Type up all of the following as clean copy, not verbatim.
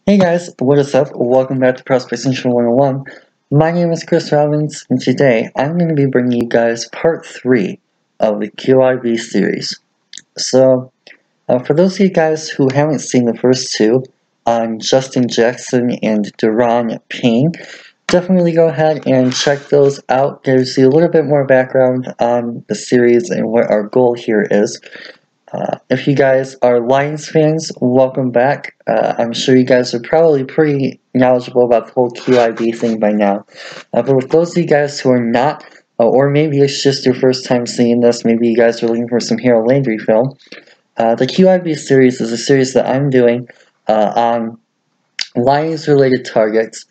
Hey guys, what is up? Welcome back to Prospect Central 101. My name is Chris Robbins, and today I'm going to be bringing you guys part 3 of the QIB series. So, for those of you guys who haven't seen the first two, on Justin Jackson and Deron Payne, definitely go ahead and check those out. Gives you a little bit more background on the series and what our goal here is. If you guys are Lions fans, welcome back. I'm sure you guys are probably pretty knowledgeable about the whole QIB thing by now. But with those of you guys who are not, or maybe it's just your first time seeing this, maybe you guys are looking for some Harold Landry film, the QIB series is a series that I'm doing on Lions-related targets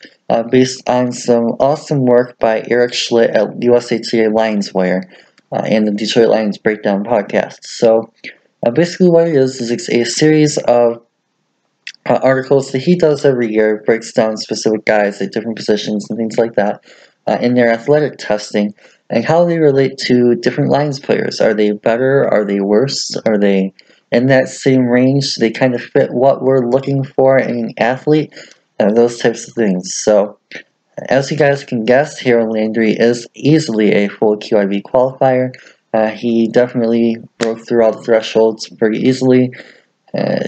based on some awesome work by Erik Schlitt at USA Today Lions Wire and the Detroit Lions Breakdown podcast. So, basically what it is it's a series of articles that he does every year, breaks down specific guys at different positions and things like that in their athletic testing and how they relate to different Lions players. Are they better? Are they worse? Are they in that same range? Do they kind of fit what we're looking for in an athlete? Those types of things. So, as you guys can guess, Harold Landry is easily a full QIB qualifier. He definitely broke through all the thresholds very easily,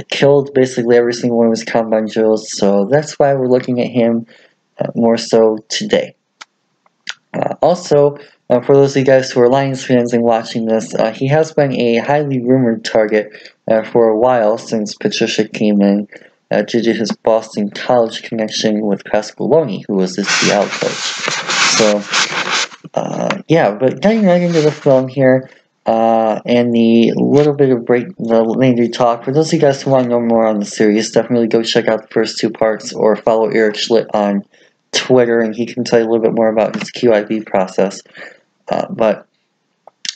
killed basically every single one of his combine drills, so that's why we're looking at him more so today. Also, for those of you guys who are Lions fans and watching this, he has been a highly rumored target for a while since Patricia came in due to his Boston College connection with Pasqualoni, who was his DL coach. So, yeah, but getting right into the film here, and the little bit of the Landry talk. For those of you guys who want to know more on the series, definitely go check out the first two parts or follow Erik Schlitt on Twitter, and he can tell you a little bit more about his QIB process. But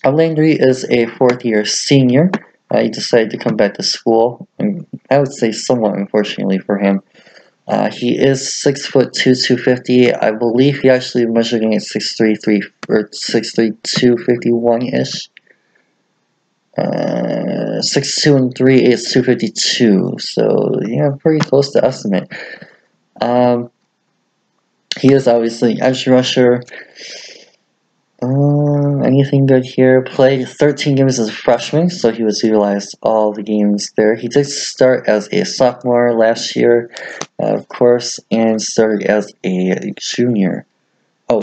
Landry is a fourth-year senior. He decided to come back to school, and I would say somewhat unfortunately for him. He is 6'2", 250. I believe he actually measured in at 6'3", 251-ish. 6'2" and 3/8", 252. So yeah, pretty close to estimate. He is obviously edge rusher. Anything good here? Played 13 games as a freshman, so he was utilized all the games there. He did start as a sophomore last year, of course, and started as a junior.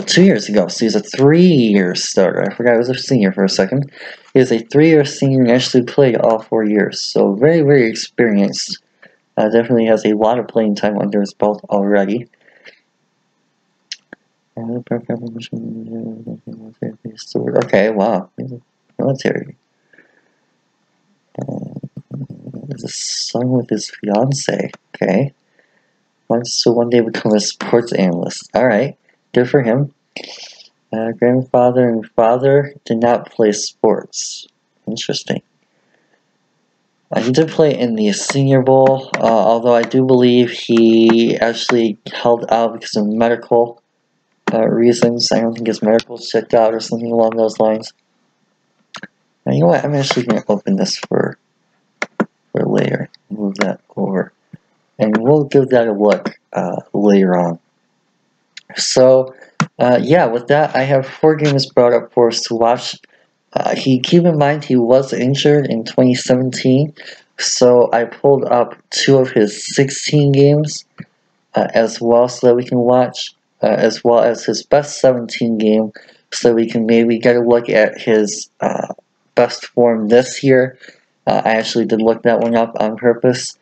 2 years ago, so he's a 3-year starter. I forgot I was a senior for a second. He is a 3-year senior and actually played all 4 years, so very, very experienced. Definitely has a lot of playing time under his belt already. Okay, wow. Military. There's a son with his fiance. Okay. Wants to one day become a sports analyst. Alright. Good for him. Grandfather and father did not play sports. Interesting. He did play in the Senior Bowl, although I do believe he actually held out because of medical reasons. I don't think his medical's checked out or something along those lines. Now, you know what? I'm actually going to open this for later. Move that over. And we'll give that a look later on. So, yeah, with that, I have 4 games brought up for us to watch. Keep in mind he was injured in 2017, so I pulled up 2 of his 16 games as well so that we can watch, as well as his best 17 game, so we can maybe get a look at his best form this year. I actually did look that one up on purpose.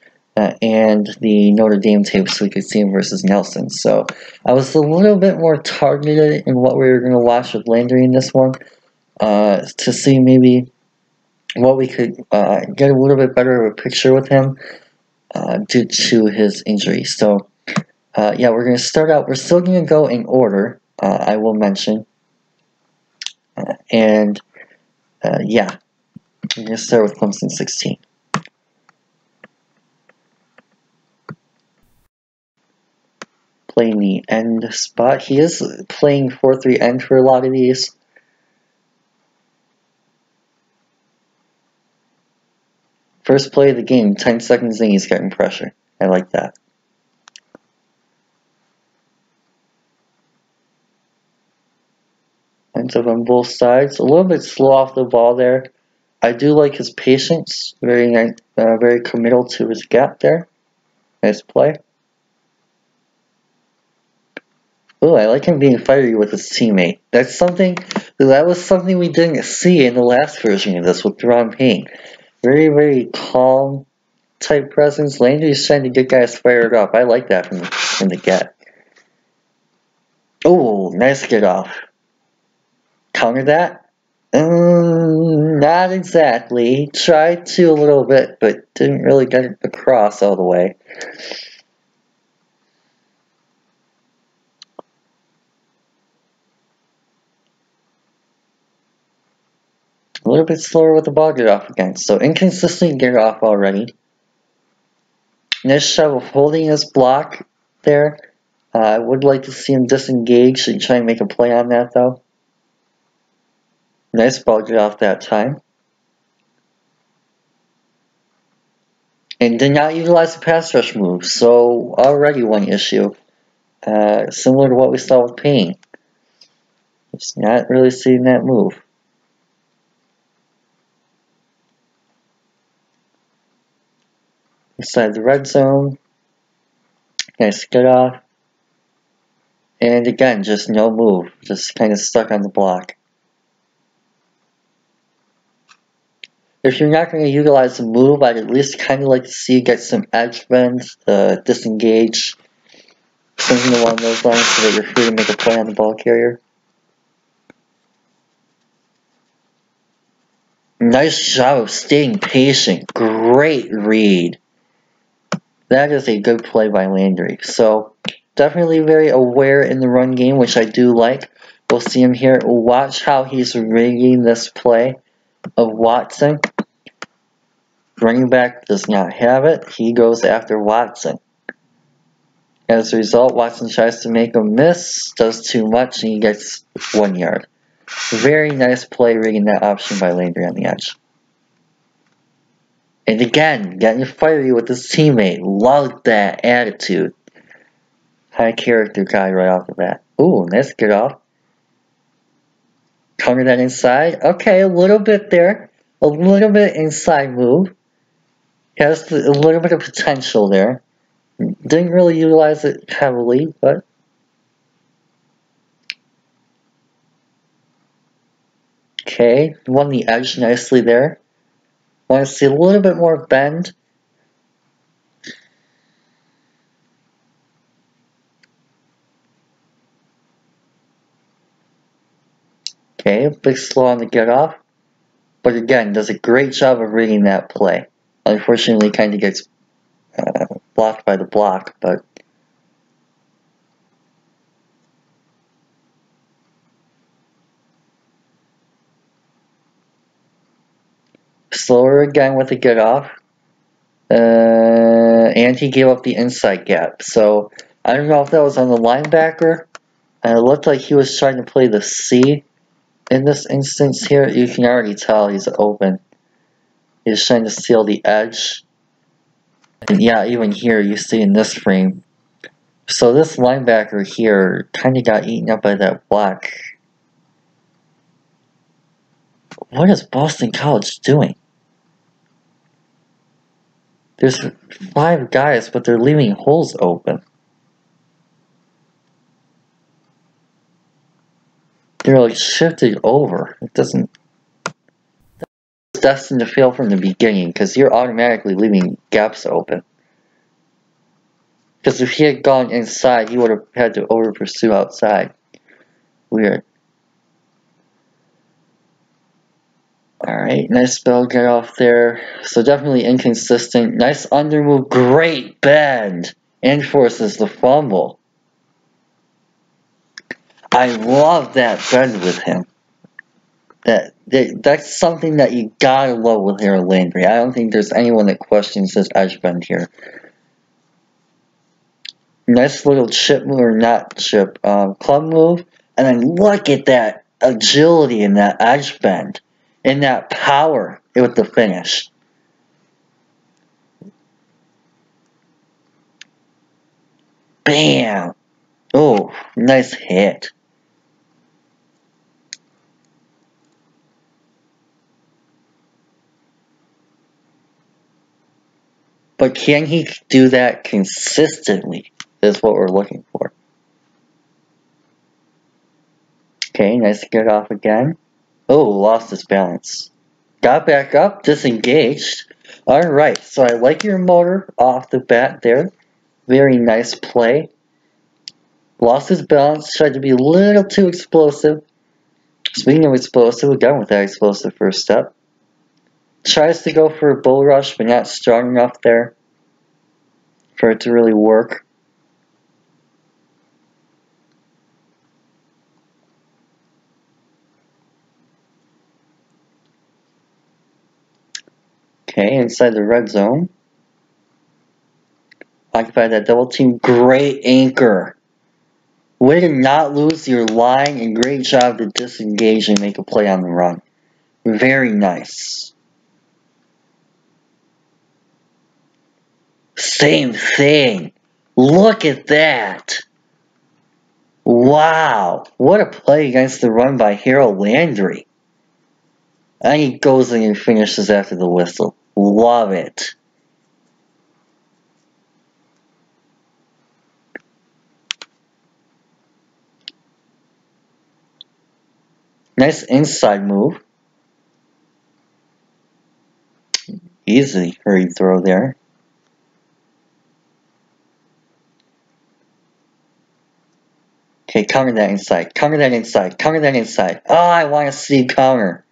And the Notre Dame tape so we could see him versus Nelson. So I was a little bit more targeted in what we were going to watch with Landry in this one to see maybe what we could get a little bit better of a picture with him due to his injury. So yeah, we're going to start out. We're still going to go in order, I will mention. And yeah, we're going to start with Clemson 16. Playing the end spot. He is playing 4-3 end for a lot of these. First play of the game, 10 seconds in, he's getting pressure. I like that. Hands up on both sides. A little bit slow off the ball there. I do like his patience. Very nice, very committal to his gap there. Nice play. Oh, I like him being fiery with his teammate. That was something we didn't see in the last version of this with Ron Payne. Very, very calm type presence. Landry's trying to get guys fired up. I like that from the get. Oh, nice get off. Counter that? Not exactly. Tried to a little bit, but didn't really get it across all the way. A little bit slower with the ball get off again. So inconsistent get off already. Nice job of holding his block there. I would like to see him disengage and try and make a play on that though. Nice ball get off that time. And did not utilize the pass rush move, so already one issue. Similar to what we saw with Payne. Just not really seeing that move. Inside the red zone. Nice get off. And again, just no move. Just kind of stuck on the block. If you're not going to utilize the move, I'd at least kind of like to see you get some edge bends, disengage, something along those lines so that you're free to make a play on the ball carrier. Nice job of staying patient. Great read. That is a good play by Landry. So, definitely very aware in the run game, which I do like. We'll see him here. Watch how he's rigging this play of Watson. Running back does not have it. He goes after Watson. As a result, Watson tries to make a miss, does too much, and he gets 1 yard. Very nice play rigging that option by Landry on the edge. And again, getting fiery with his teammate. Loved that attitude. High character guy right off the bat. Ooh, nice get off. Counter that inside. Okay, a little bit there. A little bit inside move. Has a little bit of potential there. Didn't really utilize it heavily, but okay, won the edge nicely there. Want to see a little bit more bend. Okay, a bit slow on the get off, but again, does a great job of reading that play. Unfortunately, kind of gets blocked by the block, but slower again with the get off. And he gave up the inside gap. So I don't know if that was on the linebacker. It looked like he was trying to play the C in this instance here. You can already tell he's open. He's trying to seal the edge. And yeah, even here you see in this frame. So this linebacker here kind of got eaten up by that block. What is Boston College doing? There's 5 guys, but they're leaving holes open. They're like shifted over. It doesn't. It's destined to fail from the beginning because you're automatically leaving gaps open. Because if he had gone inside, he would have had to over pursue outside. Weird. Alright, nice spell get off there. So definitely inconsistent. Nice under move. Great bend. And forces the fumble. I love that bend with him. That's something that you gotta love with Harold Landry. I don't think there's anyone that questions his edge bend here. Nice little chip move, or not chip, club move. And then look at that agility in that edge bend. And that power with the finish. Bam! Oh, nice hit. But can he do that consistently is what we're looking for. Okay, nice to get off again. Oh, lost his balance. Got back up, disengaged. Alright, so I like your motor off the bat there. Very nice play. Lost his balance, tried to be a little too explosive. Speaking of explosive, we got with that explosive first step. Tries to go for a bull rush, but not strong enough there for it to really work. Okay, inside the red zone. Occupy that double team. Great anchor. Way to not lose your line, and great job to disengage and make a play on the run. Very nice. Same thing. Look at that. Wow. What a play against the run by Harold Landry. And he goes in and finishes after the whistle. Love it. Nice inside move. Easy hurried throw there. Okay, counter that inside. Counter that inside. Counter that inside. Oh, I want to see counter.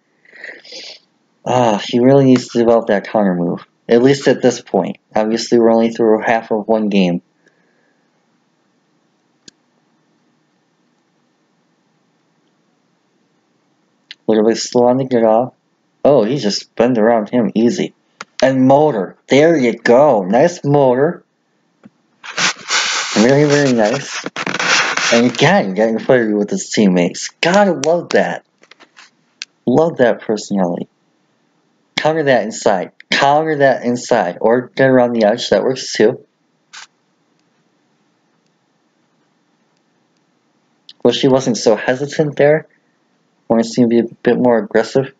Oh, he really needs to develop that counter move. At least at this point. Obviously, we're only through half of one game. A little bit slow on the get off. Oh, he just bent around him easy. And motor. There you go. Nice motor. Very, very nice. And again, getting flirty with his teammates. Gotta love that. Love that personality. Counter that inside. Counter that inside. Or get around the edge. That works too. Wish he wasn't so hesitant there. Want to see him be a bit more aggressive.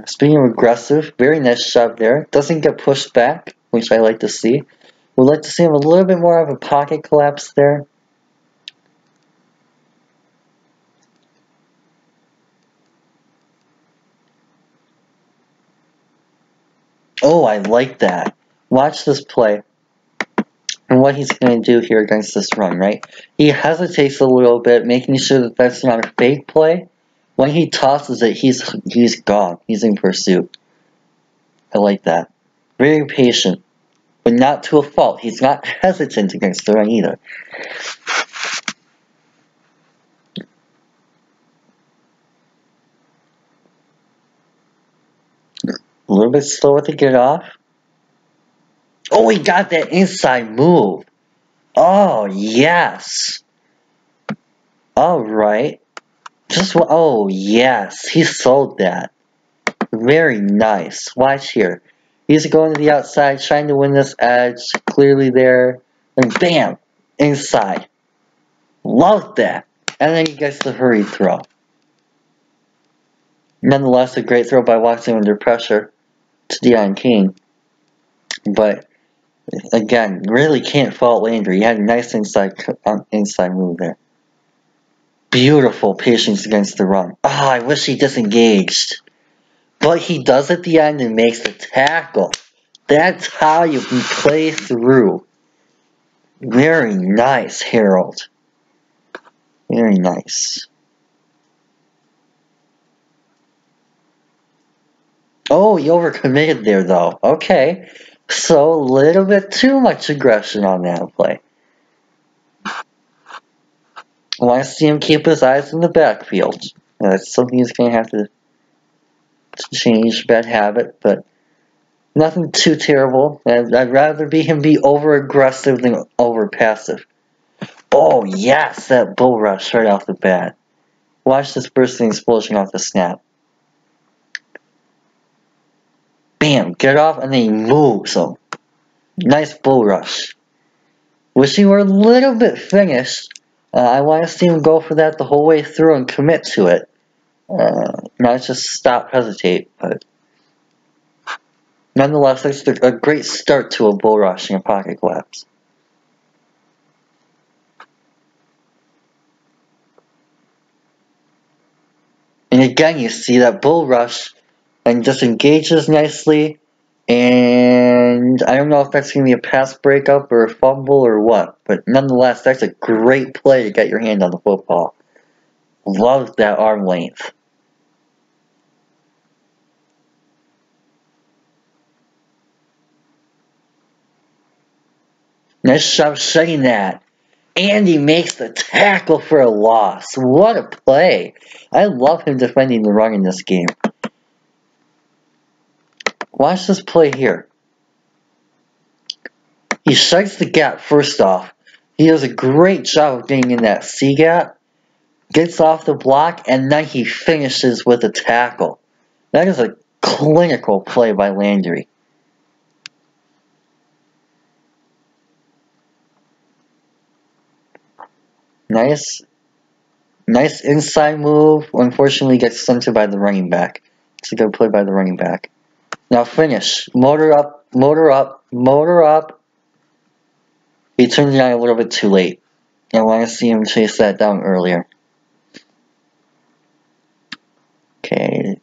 Speaking of aggressive, very nice shot there. Doesn't get pushed back, which I like to see. Would like to see him a little bit more of a pocket collapse there. Oh, I like that. Watch this play. And what he's going to do here against this run, right? He hesitates a little bit, making sure that that's not a fake play. When he tosses it, he's gone. He's in pursuit. I like that. Very patient, but not to a fault. He's not hesitant against the run either. A little bit slower to get off. Oh, he got that inside move. Oh, yes. All right. Oh, yes. He sold that. Very nice. Watch here. He's going to the outside, trying to win this edge. Clearly there. And bam! Inside. Love that. And then he gets the hurried throw. Nonetheless, a great throw by Watson under pressure to Deion King. But, again, really can't fault Landry. He had a nice inside move there. Beautiful patience against the run. Oh, I wish he disengaged. But he does at the end and makes the tackle. That's how you can play through. Very nice, Harold. Very nice. Oh, he overcommitted there, though. Okay. So, a little bit too much aggression on that play. I want to see him keep his eyes in the backfield. That's something he's going to have to change, bad habit, but nothing too terrible. I'd rather him be over-aggressive than over-passive. Oh, yes, that bull rush right off the bat. Watch this bursting explosion off the snap. Bam, get off, and then he moves him. Nice bull rush. Wish he were a little bit finished. I want to see him go for that the whole way through and commit to it. Not just stop, hesitate, but Nonetheless, that's a great start to a bull rush and a pocket collapse. And again, you see that bull rush and disengages nicely. And I don't know if that's going to be a pass breakup or a fumble or what. But nonetheless, that's a great play to get your hand on the football. Love that arm length. Nice job shutting that. And he makes the tackle for a loss. What a play. I love him defending the run in this game. Watch this play here. He shuts the gap first off. He does a great job of getting in that C gap. Gets off the block, and then he finishes with a tackle. That is a clinical play by Landry. Nice inside move. Unfortunately, gets stunted by the running back. It's a good play by the running back. Now finish. Motor up, motor up, motor up. He turned it on a little bit too late. I want to see him chase that down earlier. Okay.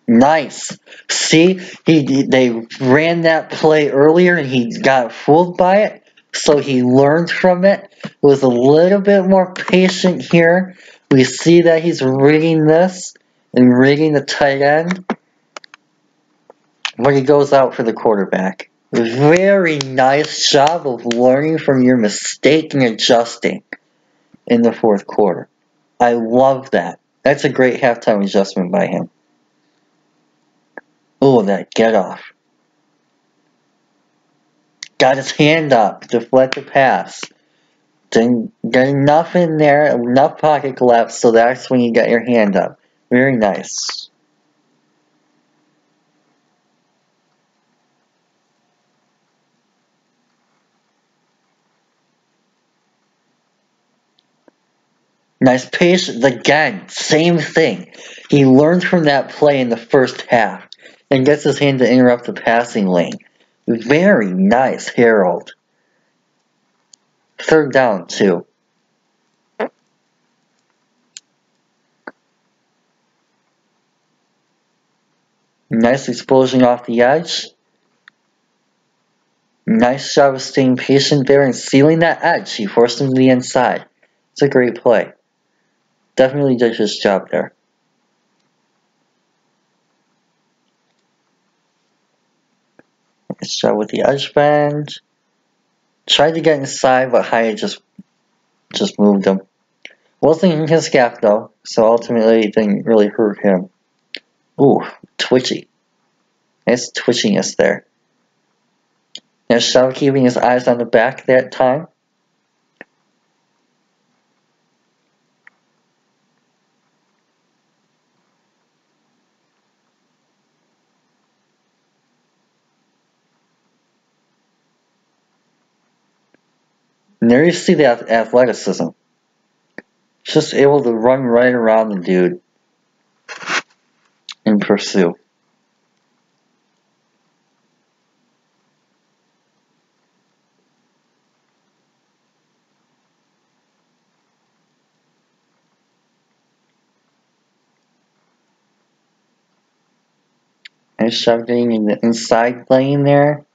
Nice. See, they ran that play earlier and he got fooled by it. So he learned from it. Was a little bit more patient here. We see that he's reading this and reading the tight end. But he goes out for the quarterback. Very nice job of learning from your mistake and adjusting in the fourth quarter. I love that. That's a great halftime adjustment by him. Oh, that get off. Got his hand up, deflect the pass. Didn't get enough in there, enough pocket collapse, so that's when you get your hand up. Very nice. Nice patience. Again, same thing. He learned from that play in the first half and gets his hand to interrupt the passing lane. Very nice, Harold. Third down, too. Nice explosion off the edge. Nice job of staying patient there and sealing that edge. He forced him to the inside. It's a great play. Definitely did his job there. Nice job with the edge bend. Tried to get inside, but Hyatt just moved him. Wasn't in his gap though, so ultimately it didn't really hurt him. Ooh, twitchy. Nice twitchiness there. Nice job keeping his eyes on the back that time. And there you see the athleticism. Just able to run right around the dude and pursue. Nice job getting in the inside lane there.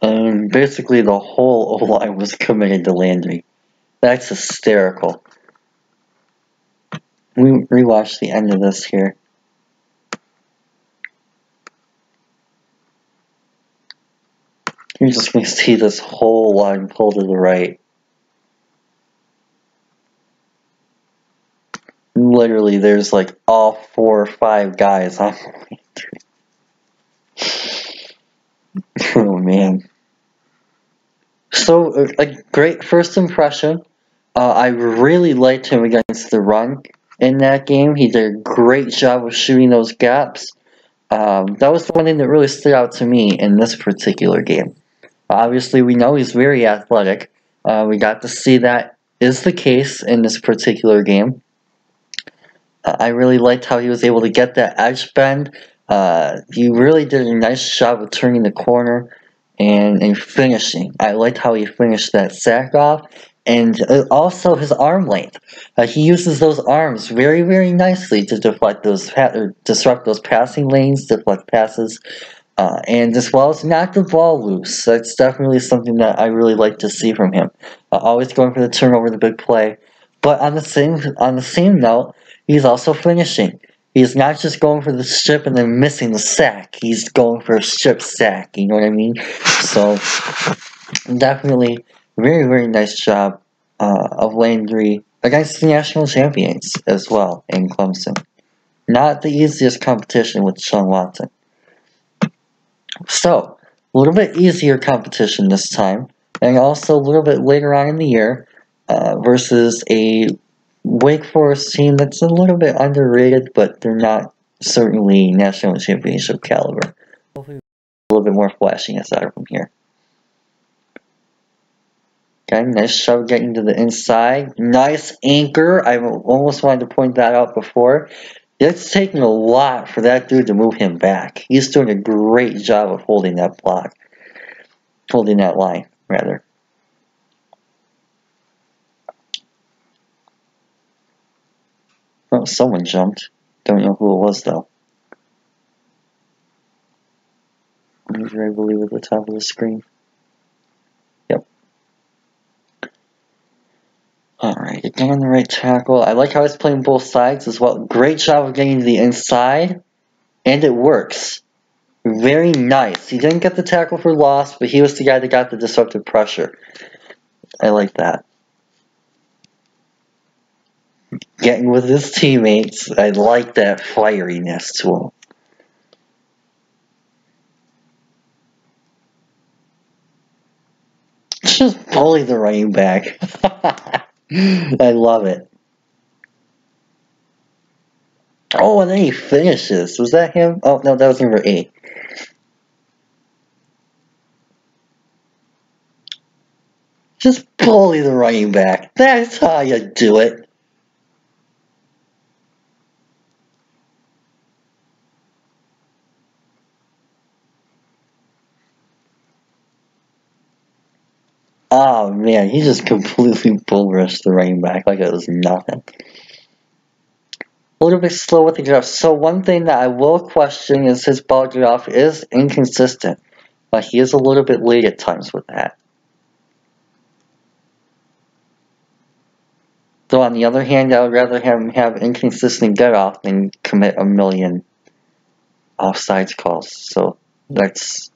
And basically the whole O-line was committed to Landry. That's hysterical. We rewatched the end of this here. You're just going to see this whole line pull to the right. Literally, there's like all 4 or 5 guys on Landry. Oh man. So, a great first impression. I really liked him against the run in that game. He did a great job of shooting those gaps. That was the one thing that really stood out to me in this particular game. Obviously, we know he's very athletic. We got to see that is the case in this particular game. I really liked how he was able to get that edge bend, He really did a nice job of turning the corner and finishing. I liked how he finished that sack off, and also his arm length. He uses those arms very, very nicely to deflect those or disrupt those passing lanes, deflect passes, and as well as knock the ball loose. That's definitely something that I really like to see from him. Always going for the turnover, the big play, but on the same note, he's also finishing. He's not just going for the strip and then missing the sack. He's going for a strip sack, you know what I mean? So, definitely very, very nice job of Landry against the national champions as well in Clemson. Not the easiest competition with Sean Watson. So, a little bit easier competition this time, and also a little bit later on in the year versus a Wake Forest team that's a little bit underrated, but they're not certainly national championship caliber. Hopefully, a little bit more flashiness out of them here. Okay, nice shove getting to the inside. Nice anchor. I almost wanted to point that out before. It's taking a lot for that dude to move him back. He's doing a great job of holding that block. Holding that line, rather. Oh, someone jumped. Don't know who it was, though. I believe at the top of the screen. Yep. Alright, again on the right tackle. I like how he's playing both sides as well. Great job of getting to the inside. And it works. Very nice. He didn't get the tackle for loss, but he was the guy that got the disruptive pressure. I like that. Getting with his teammates. I like that fieriness to him. Just bully the running back. I love it. Oh, and then he finishes. Was that him? Oh, no, that was number 8. Just bully the running back. That's how you do it. Oh man, he just completely bull rushed the running back like it was nothing. A little bit slow with the get off. So one thing that I will question is his ball get off is inconsistent. He is a little bit late at times with that. Though on the other hand, I would rather have him have inconsistent get off than commit a million offsides calls. So that's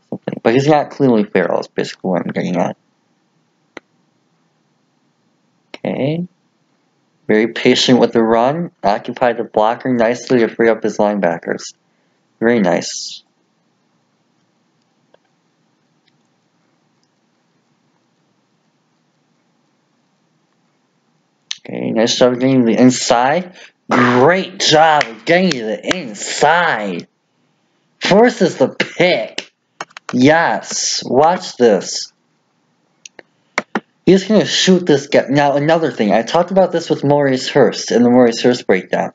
something. But he's not cleanly Farrell is basically what I'm getting at. Okay. Very patient with the run. Occupied the blocker nicely to free up his linebackers. Very nice. Okay, nice job of getting to the inside. Great job of getting to the inside. Forces the pick. Yes, watch this. He's going to shoot this guy. Now, another thing. I talked about this with Maurice Hurst in the Maurice Hurst breakdown.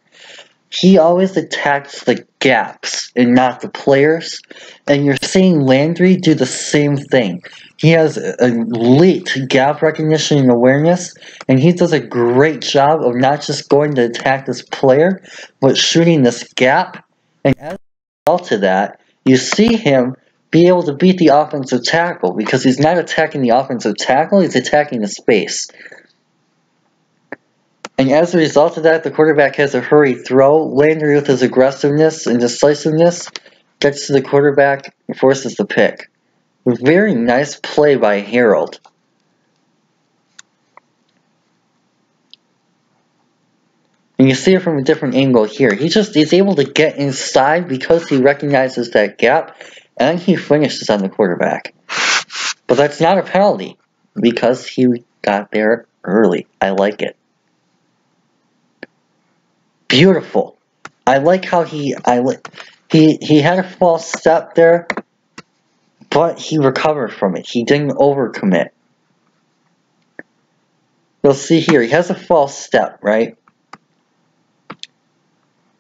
He always attacks the gaps and not the players. And you're seeing Landry do the same thing. He has elite gap recognition and awareness. And he does a great job of not just going to attack this player, but shooting this gap. And as a result of that, you see him be able to beat the offensive tackle because he's not attacking the offensive tackle, he's attacking the space. And as a result of that, the quarterback has a hurry throw. Landry, with his aggressiveness and decisiveness, gets to the quarterback and forces the pick. Very nice play by Harold. And you see it from a different angle here. He's able to get inside because he recognizes that gap, and he finishes on the quarterback. But that's not a penalty because he got there early. I like it. Beautiful. I like how he had a false step there, but he recovered from it. He didn't overcommit. You'll see here, he has a false step, right?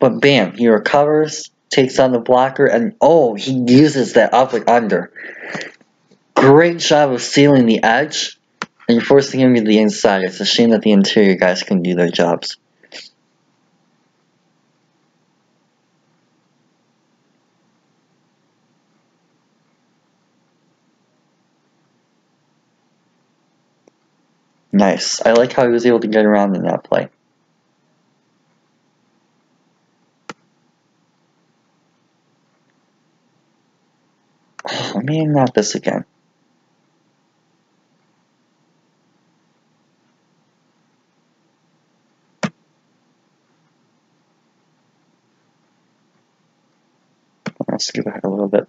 But bam, he recovers, takes on the blocker, and oh, he uses that up and under. Great job of sealing the edge and forcing him to the inside. It's a shame that the interior guys can do their jobs. Nice. I like how he was able to get around in that play. Oh man, not this again. I'll skip ahead a little bit.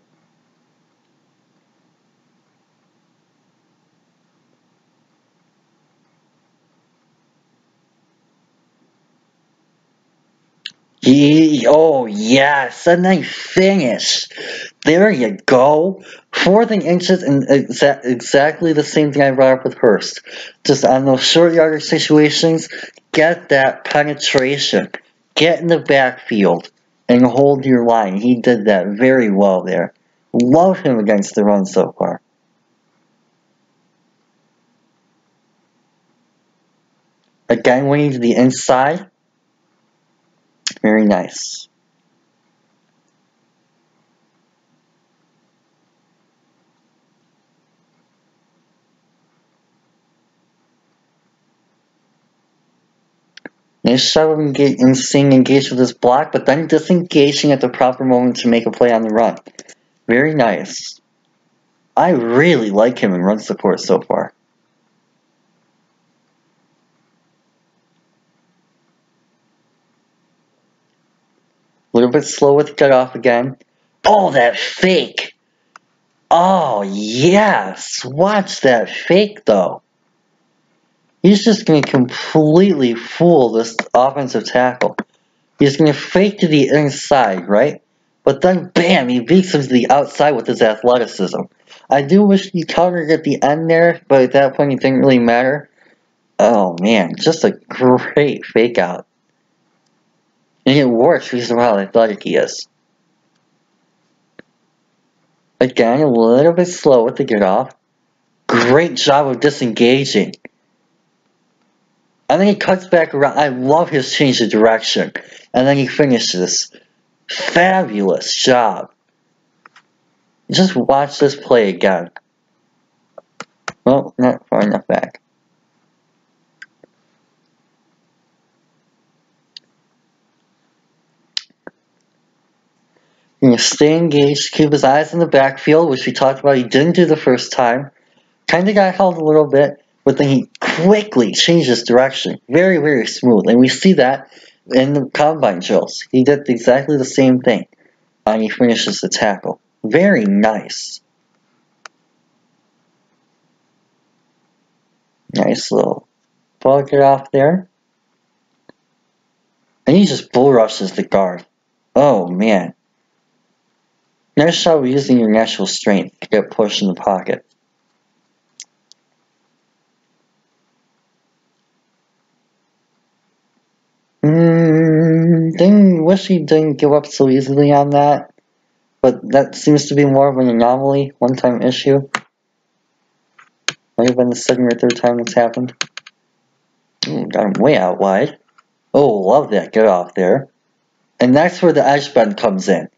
Oh yes, a nice finish. There you go. 4th inches, and exactly the same thing I brought up with Hurst. Just on those short yardage situations, get that penetration. Get in the backfield and hold your line. He did that very well there. Love him against the run so far. Again, winning to the inside. Very nice. Nice job of staying engaged with this block, but then disengaging at the proper moment to make a play on the run. Very nice. I really like him in run support so far. A little bit slow with the cutoff again. Oh, that fake! Oh, yes! Watch that fake, though. He's just going to completely fool this offensive tackle. He's going to fake to the inside, right? But then, bam, he beats him to the outside with his athleticism. I do wish he countered at the end there, but at that point it didn't really matter. Oh, man, just a great fake out. And it works because of how athletic he is. Again, a little bit slow with the get off. Great job of disengaging. And then he cuts back around. I love his change of direction. And then he finishes. Fabulous job. Just watch this play again. Well, not far enough back. He's going to stay engaged, keep his eyes in the backfield, which we talked about he didn't do the first time. Kind of got held a little bit, but then he quickly changes direction. Very, very smooth. And we see that in the combine drills. He did exactly the same thing. And he finishes the tackle. Very nice. Nice little ball get off there. And he just bull rushes the guard. Oh, man. Nice job of using your natural strength to get pushed in the pocket. Wish he didn't give up so easily on that. But that seems to be more of an anomaly, one-time issue. Might have been the 2nd or 3rd time it's happened. Got him way out wide. Oh, love that get off there. And that's where the edge bend comes in.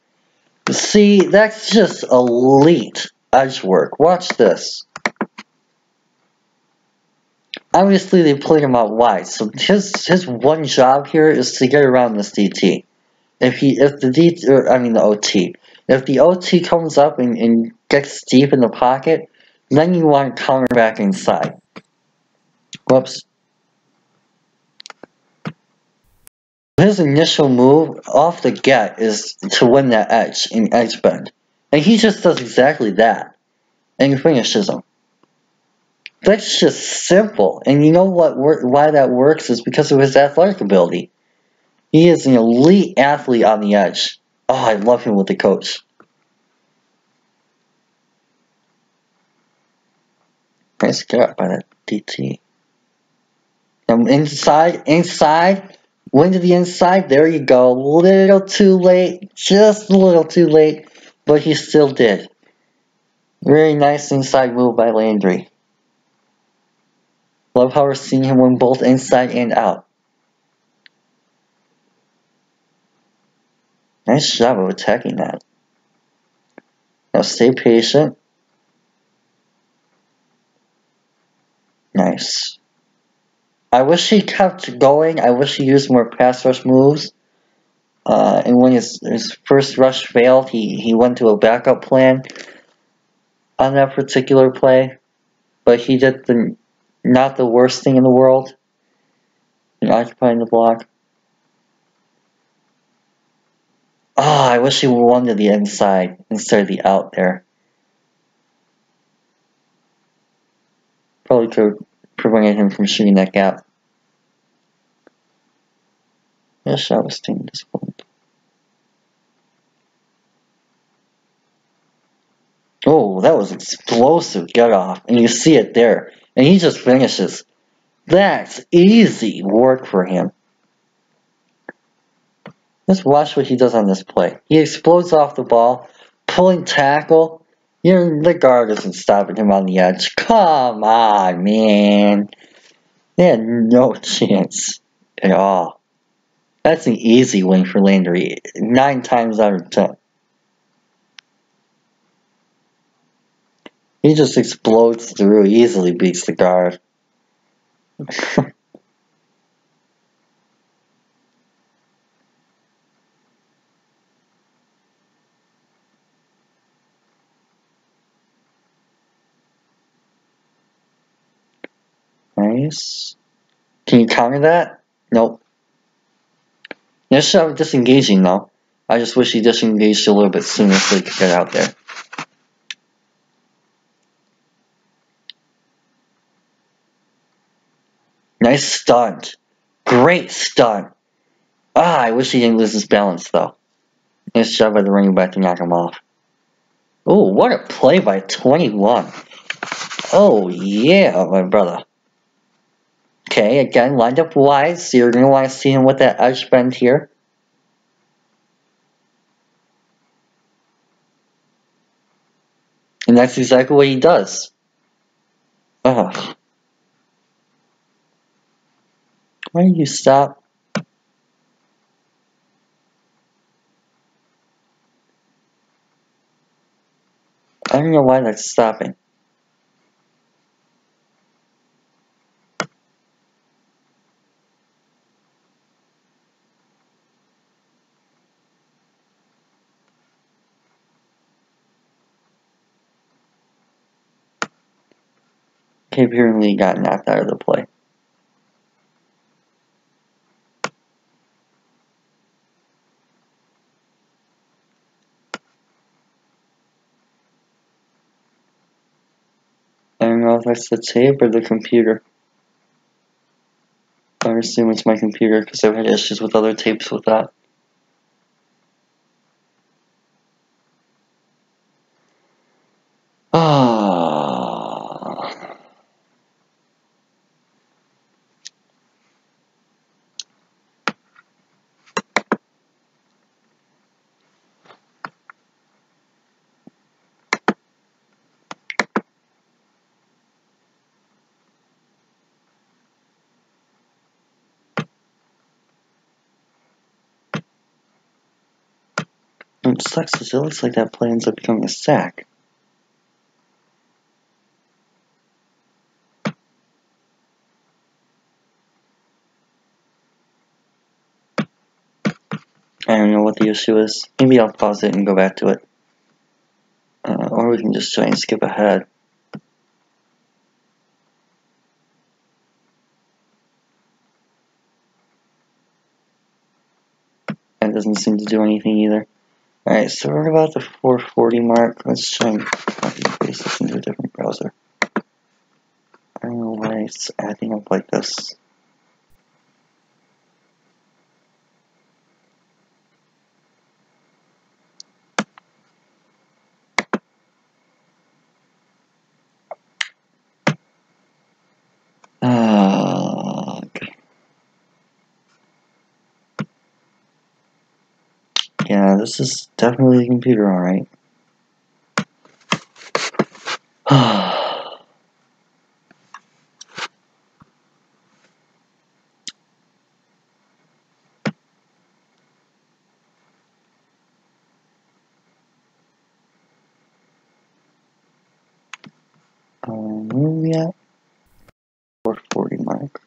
See, that's just elite edge work. Watch this. Obviously, they played him out wide, so his one job here is to get around this DT. If the OT. If the OT comes up and gets deep in the pocket, then you want to counter back inside. Whoops. His initial move off the get is to win that edge in edge bend. And he just does exactly that. And he finishes him. That's just simple. And you know why that works is because of his athletic ability. He is an elite athlete on the edge. Oh, I love him with the coach. Nice get up by that DT. Inside. Went to the inside. There you go. Little too late. Just a little too late. But he still did. Very nice inside move by Landry. Love how we're seeing him win both inside and out. Nice job of attacking that. Now stay patient. Nice. I wish he kept going. I wish he used more pass rush moves. And when his first rush failed, he went to a backup plan on that particular play. But he did not the worst thing in the world in occupying the block. I wish he won to the inside instead of the out there. Probably could have prevented him from shooting that gap. That shot was taken this point. Oh, that was explosive get off. And you see it there. And he just finishes. That's easy work for him. Just watch what he does on this play. He explodes off the ball, pulling tackle. The guard isn't stopping him on the edge. Come on, man. They had no chance at all. That's an easy win for Landry. 9 times out of 10. He just explodes through, easily beats the guard. Nice. Can you counter that? Nope. Nice shot of disengaging though. I just wish he disengaged a little bit sooner so he could get out there. Nice stunt. Great stunt. I wish he didn't lose his balance though. Nice job by the running back to knock him off. Oh, what a play by 21. Oh yeah, my brother. Okay, again, lined up wide, so you're going to want to see him with that edge bend here. And that's exactly what he does. Ugh. Why did you stop? I don't know why that's stopping. Okay, apparently he got knocked out of the play. I don't know if that's the tape or the computer. I assume it's my computer because I've had issues with other tapes with that. It sucks because it looks like that play ends up becoming a sack. I don't know what the issue is. Maybe I'll pause it and go back to it. Or we can just try and skip ahead. That doesn't seem to do anything either. Alright, so we're about the 440 mark. Let's try and copy and paste this into a different browser. I don't know why it's acting up like this. Okay. Yeah, this is definitely the computer, alright. Where are we at? 440 mark.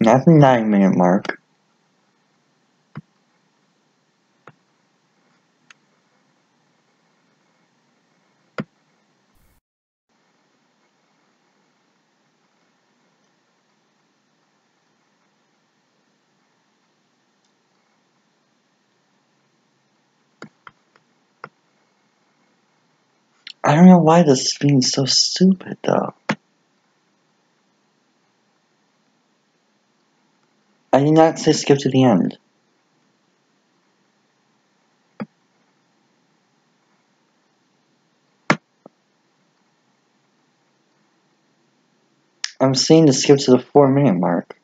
Not the 9-minute mark. I don't know why this is being so stupid, though. I did not say skip to the end. I'm saying to skip to the 4-minute mark.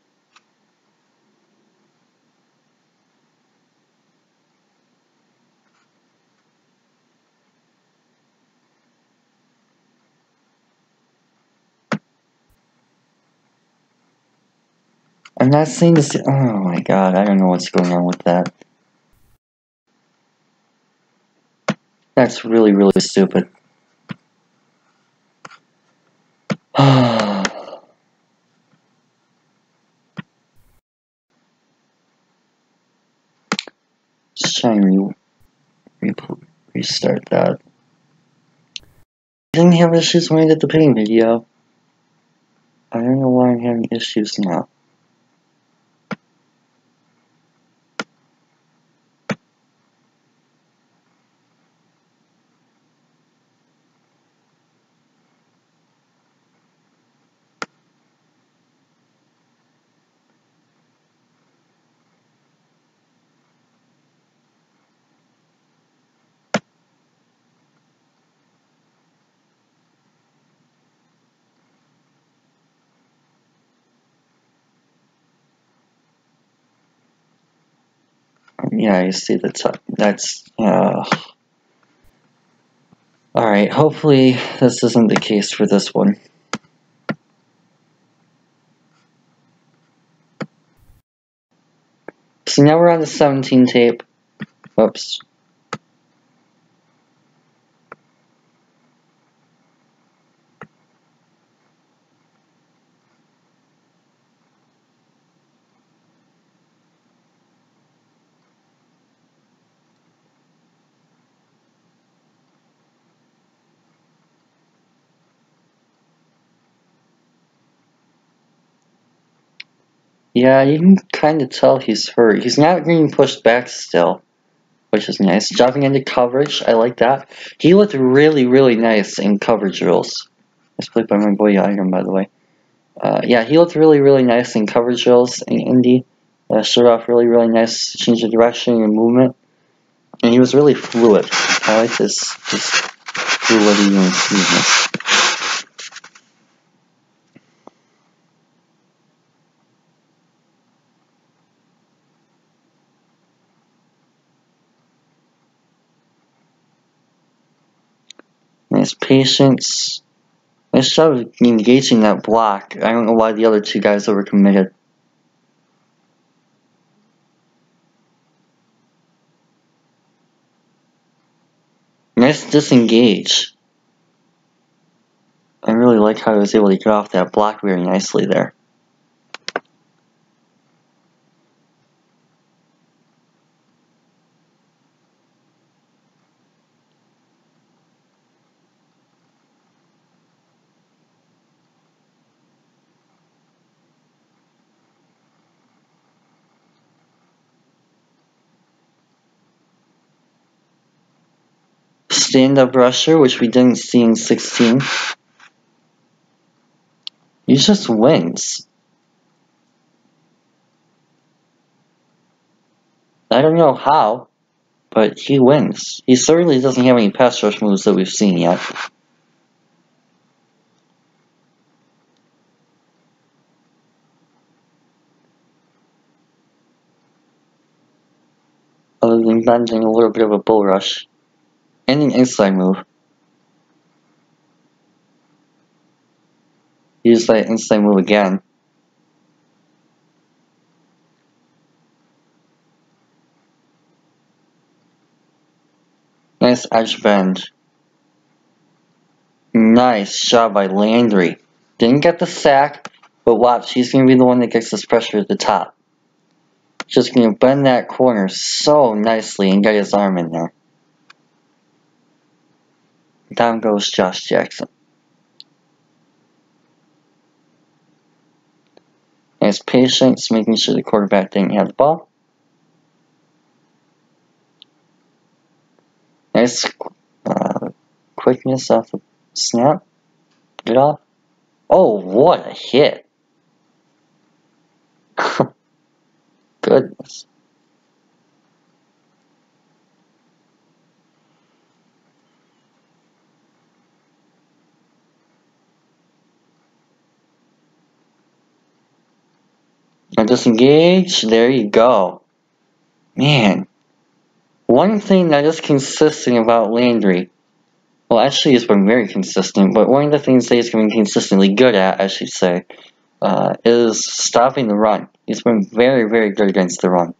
I'm not saying this. Oh my god, I don't know what's going on with that. That's really, really stupid. Just try and restart that. I didn't have issues when I did the painting video. I don't know why I'm having issues now. Yeah, you see that's alright, hopefully this isn't the case for this one. So now we're on the 17 tape. Whoops. Yeah, you can kind of tell he's hurt. He's not getting pushed back still, which is nice. Jumping into coverage, I like that. He looked really, really nice in coverage drills. That's played by my boy Iron, by the way. Yeah, he looked really, really nice in coverage drills in Indy. Showed off really, really nice change of direction and movement. And he was really fluid. I like this fluidity and smoothness. Nice patience. Nice job of engaging that block. I don't know why the other two guys overcommitted. Nice disengage. I really like how he was able to get off that block very nicely there. Stand-up rusher, which we didn't see in 16. He just wins. I don't know how, but he wins. He certainly doesn't have any pass rush moves that we've seen yet. Other than bending a little bit of a bull rush. And an inside move. Use that inside move again. Nice edge bend. Nice job by Landry. Didn't get the sack, but watch, he's going to be the one that gets this pressure at the top. Just going to bend that corner so nicely and get his arm in there. Down goes Josh Jackson. Nice patience, making sure the quarterback didn't have the ball. Nice quickness off the snap. Get off. Oh, what a hit. Goodness. And disengage. There you go. Man. One thing that is consistent about Landry, well, actually he's been very consistent, but one of the things that he's been consistently good at, I should say, is stopping the run. He's been very, very good against the run.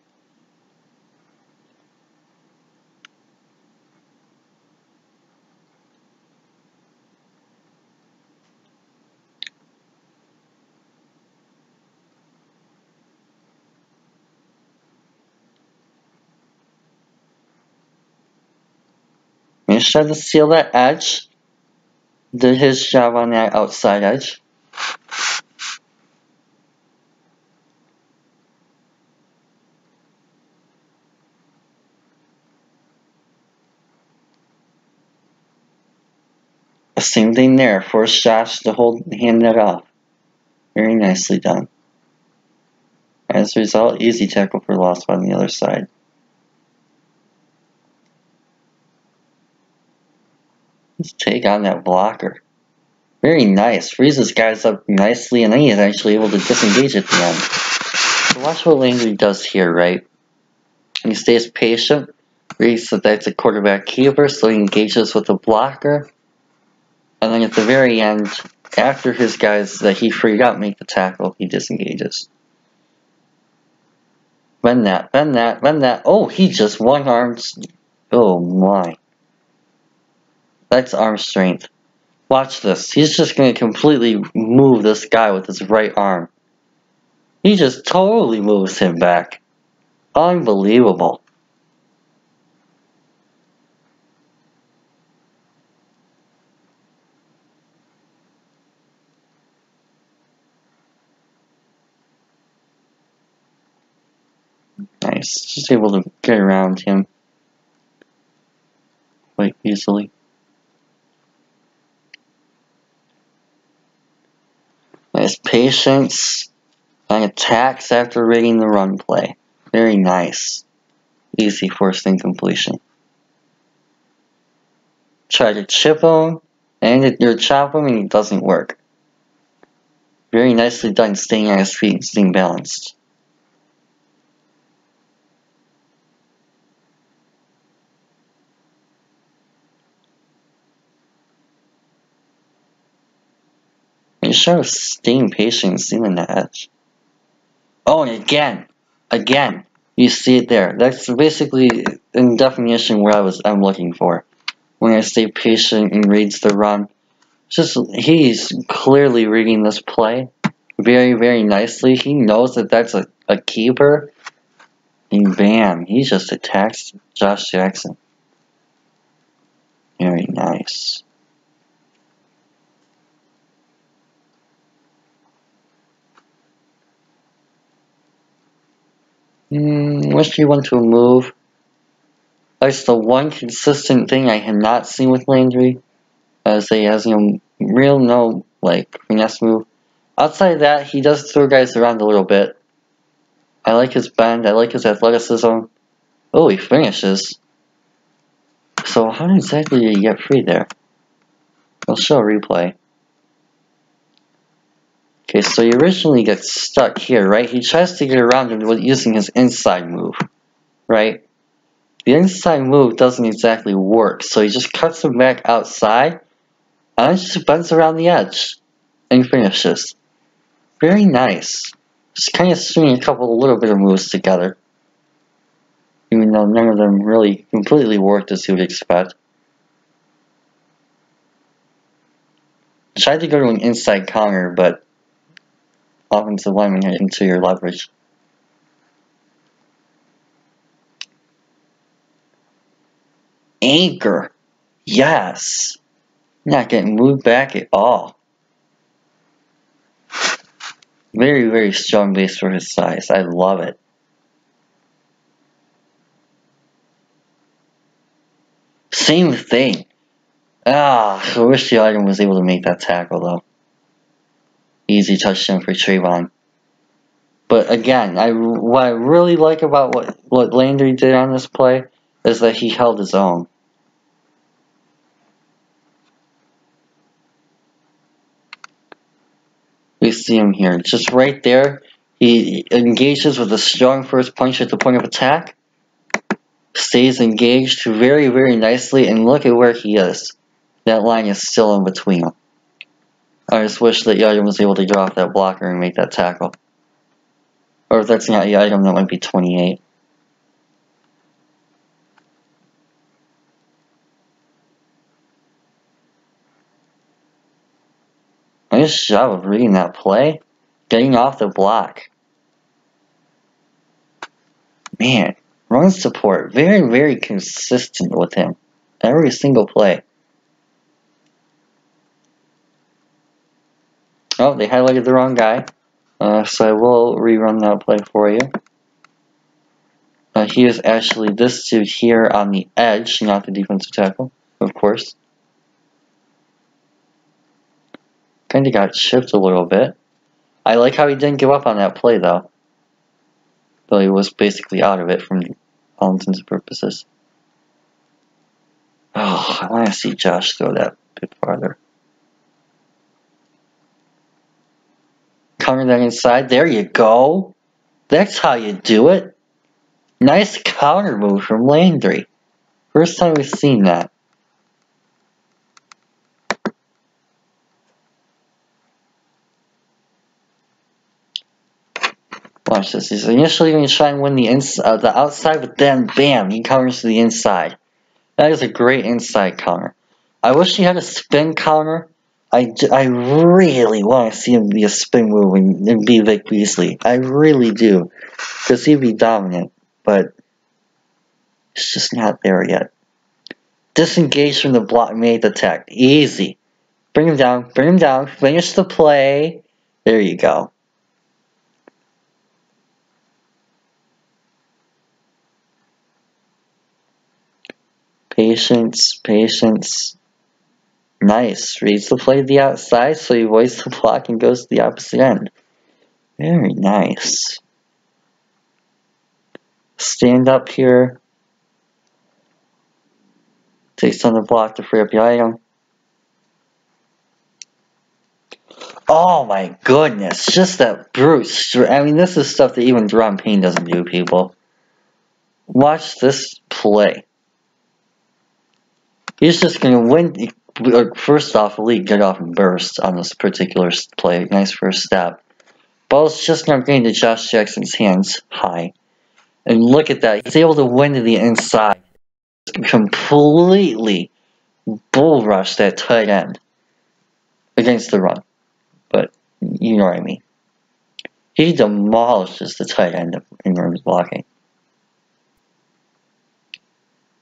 He tried to seal that edge. Did his job on that outside edge. Same thing there. Force Josh to hand that off. Very nicely done. As a result, easy tackle for loss on the other side. Let's take on that blocker. Very nice. Freezes guys up nicely, and then he's actually able to disengage at the end. So watch what Landry does here, right? He stays patient. Reads that that's a quarterback keeper, so he engages with the blocker. And then at the very end, after his guys that he freed up make the tackle, he disengages. Bend that, bend that, bend that. Oh, he just one-armed. Oh my. That's arm strength. Watch this. He's just going to completely move this guy with his right arm. He just totally moves him back. Unbelievable. Nice. Just able to get around him quite easily. Nice patience and attacks after reading the run play. Very nice. Easy first incompletion. Try to chip him, and you chop him, and it doesn't work. Very nicely done, staying on his feet and staying balanced. You show staying patient and staying on the edge. Oh, and again, you see it there. That's basically in definition what I'm looking for. When I stay patient and reads the run, he's clearly reading this play very, very nicely. He knows that that's a keeper, and bam, he just attacks Josh Jackson. Very nice. Wish he went to a move. That's the one consistent thing I have not seen with Landry, as he has no finesse move. Outside of that, he does throw guys around a little bit. I like his bend. I like his athleticism. Oh, he finishes. So how exactly did he get free there? I'll show a replay. Okay, so he originally gets stuck here, right? He tries to get around him using his inside move, right? The inside move doesn't exactly work, so he just cuts him back outside, and then just bends around the edge, and finishes. Very nice. Just kind of stringing a couple little bit of moves together, even though none of them really completely worked as you would expect. Tried to go to an inside counter, but offensive lineman hit into your leverage. Anchor. Yes. Not getting moved back at all. Very, very strong base for his size. I love it. Same thing. I wish the item was able to make that tackle though. Easy touchdown for Trayvon. But again, what I really like about what Landry did on this play is that he held his own. We see him here, just right there. He engages with a strong first punch at the point of attack. Stays engaged very, very nicely, and look at where he is. That line is still in between them. I just wish that the item was able to get off that blocker and make that tackle. Or if that's not the item, that might be 28. Nice job of reading that play. Getting off the block. Man, run support. Very, very consistent with him. Every single play. Oh, they highlighted the wrong guy. So I will rerun that play for you. He is actually this dude here on the edge, not the defensive tackle, of course. Kinda got chipped a little bit. I like how he didn't give up on that play, though. Though he was basically out of it from all intents and purposes. Oh, I want to see Josh throw that a bit farther. Counter that inside. There you go. That's how you do it. Nice counter move from Landry. First time we've seen that. Watch this. He's initially going to try and win the outside, but then, bam, he counters to the inside. That is a great inside counter. I wish he had a spin counter. I really want to see him be a spin move and be Vic Beasley. I really do. Because he'd be dominant. But it's just not there yet. Disengage from the block, made the attack. Easy. Bring him down, finish the play. There you go. Patience. Nice. Reads the play to the outside, so he avoids the block and goes to the opposite end. Very nice. Stand up here. Takes on the block to free up the item. Oh my goodness, just that brute strength. I mean, this is stuff that even Deron Payne doesn't do, people. Watch this play. He's just going to win. First off, elite get off and burst on this particular play. Nice first step. Ball's just not getting to Josh Jackson's hands high. And look at that. He's able to win to the inside. Completely bull rush that tight end against the run. But you know what I mean. He demolishes the tight end in terms of blocking.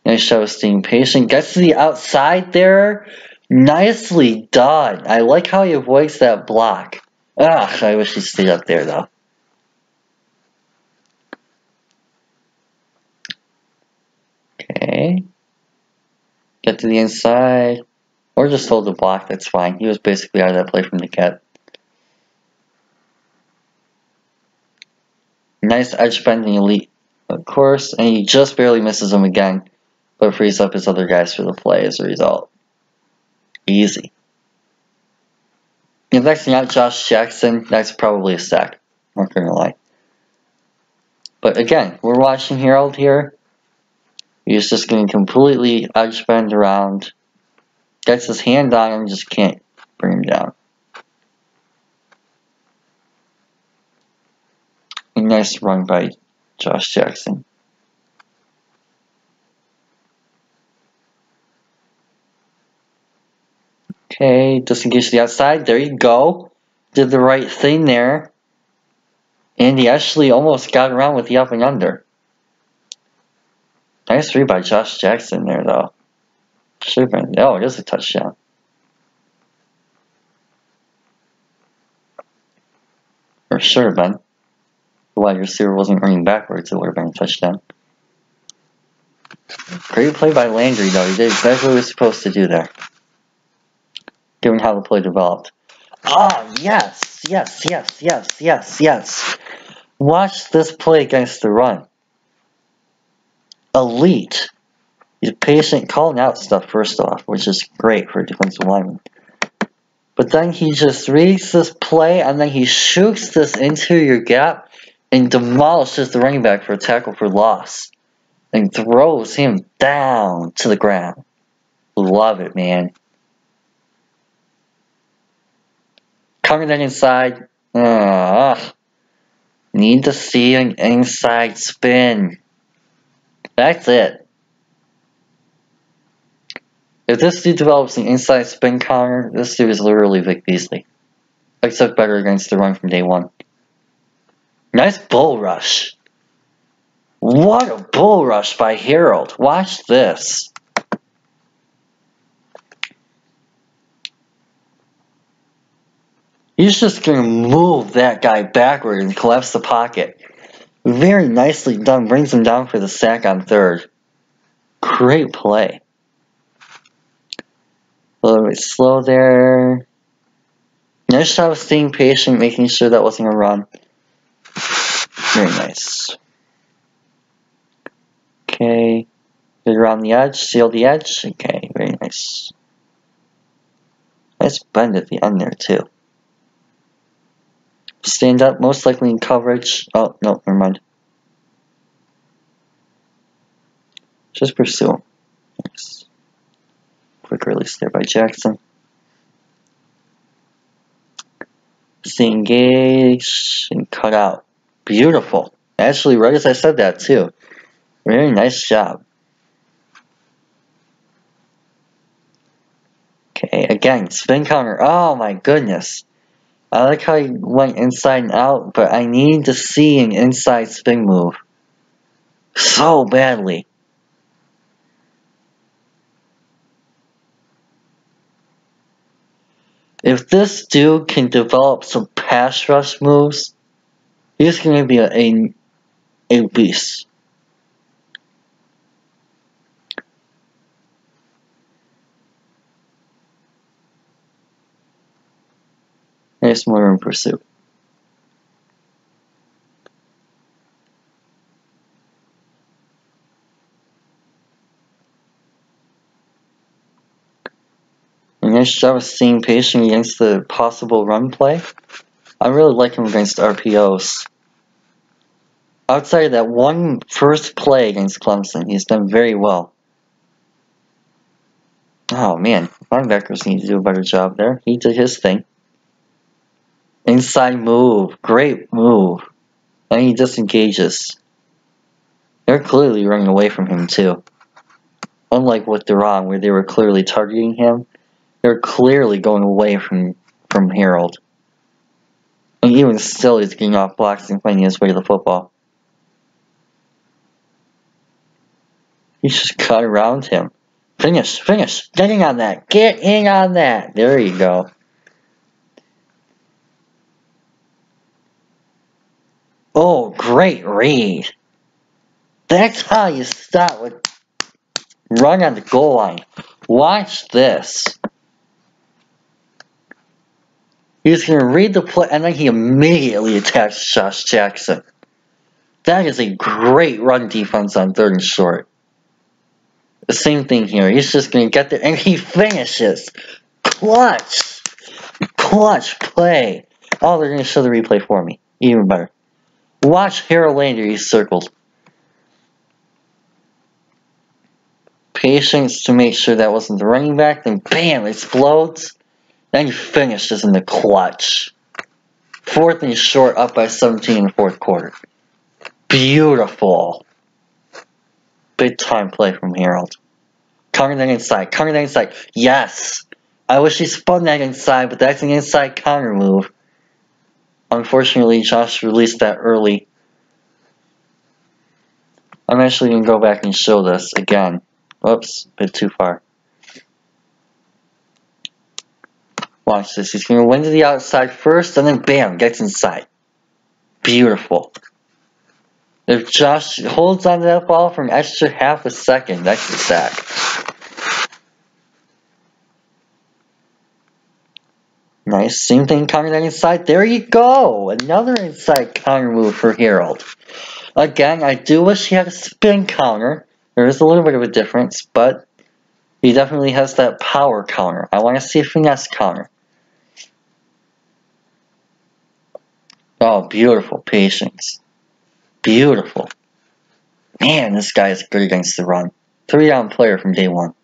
Nice show of staying patient. Gets to the outside there. Nicely done. I like how he avoids that block. I wish he stayed up there though. Okay. Get to the inside. Or just hold the block, that's fine. He was basically out of that play from the get. Nice edge bending elite of course, and he just barely misses him again, but frees up his other guys for the play as a result. Easy. If that's not Josh Jackson, that's probably a sack. I'm not gonna lie. But again, we're watching Harold here. He's just getting completely edge bend around. Gets his hand on him, just can't bring him down. A nice run by Josh Jackson. Okay, disengage to the outside. There you go. Did the right thing there. And he actually almost got around with the up and under. Nice read by Josh Jackson there, though. Should have been. Oh, it is a touchdown. Or should have been. The wide receiver wasn't running backwards, it would have been a touchdown. Great play by Landry, though. He did exactly what he was supposed to do there. Given how the play developed. Ah, yes! Yes, yes, yes, yes, yes. Watch this play against the run. Elite. He's patient, calling out stuff first off, which is great for a defensive lineman. But then he just reads this play, and then he shoots this interior gap and demolishes the running back for a tackle for loss. And throws him down to the ground. Love it, man. Coming then inside. Need to see an inside spin. That's it. If this dude develops an inside spin counter, this dude is literally Vic Beasley. Except better against the run from day one. Nice bull rush. What a bull rush by Harold. Watch this. He's just going to move that guy backward and collapse the pocket. Very nicely done. Brings him down for the sack on third. Great play. A little bit slow there. Nice job of staying patient, making sure that wasn't a run. Very nice. Okay. Get around the edge. Seal the edge. Okay, very nice. Nice bend at the end there, too. Stand up, most likely in coverage. Oh, no, never mind. Just pursue him. Nice. Quick release there by Jackson. Stay engaged and cut out. Beautiful. Actually, right as I said that, too. Very nice job. Okay, again, spin counter. Oh my goodness. I like how he went inside and out, but I need to see an inside spin move. So badly. If this dude can develop some pass rush moves, he's going to be a beast. Nice more in pursuit. A nice job of staying patient against the possible run play. I really like him against RPOs. Outside of that one first play against Clemson, he's done very well. Oh man, linebackers need to do a better job there. He did his thing. Inside move. Great move. And he disengages. They're clearly running away from him too. Unlike with Duran, where they were clearly targeting him, they're clearly going away from Harold. And even still, he's getting off blocks and finding his way to the football. He just cut around him. Finish, finish. Get in on that. Get in on that. There you go. Oh, great read. That's how you start with run on the goal line. Watch this. He's going to read the play, and then he immediately attacks Josh Jackson. That is a great run defense on 3rd and short. The same thing here. He's just going to get there, and he finishes. Clutch! Clutch play. Oh, they're going to show the replay for me. Even better. Watch Harold Landry. He's circled. Patience to make sure that wasn't the running back. Then bam, explodes. Then he finishes in the clutch. 4th and short, up by 17 in the 4th quarter. Beautiful. Big time play from Harold. Counter that inside. Counter that inside. Yes. I wish he spun that inside, but that's an inside counter move. Unfortunately, Josh released that early. I'm actually going to go back and show this again. Whoops, a bit too far. Watch this. He's going to win to the outside first, and then bam, gets inside. Beautiful. If Josh holds on to that ball for an extra half a second, that's the sack. Nice. Same thing, counter that inside. There you go. Another inside counter move for Harold. Again, I do wish he had a spin counter. There is a little bit of a difference, but he definitely has that power counter. I want to see a finesse counter. Oh, beautiful patience. Beautiful. Man, this guy is good against the run. 3-down player from day 1.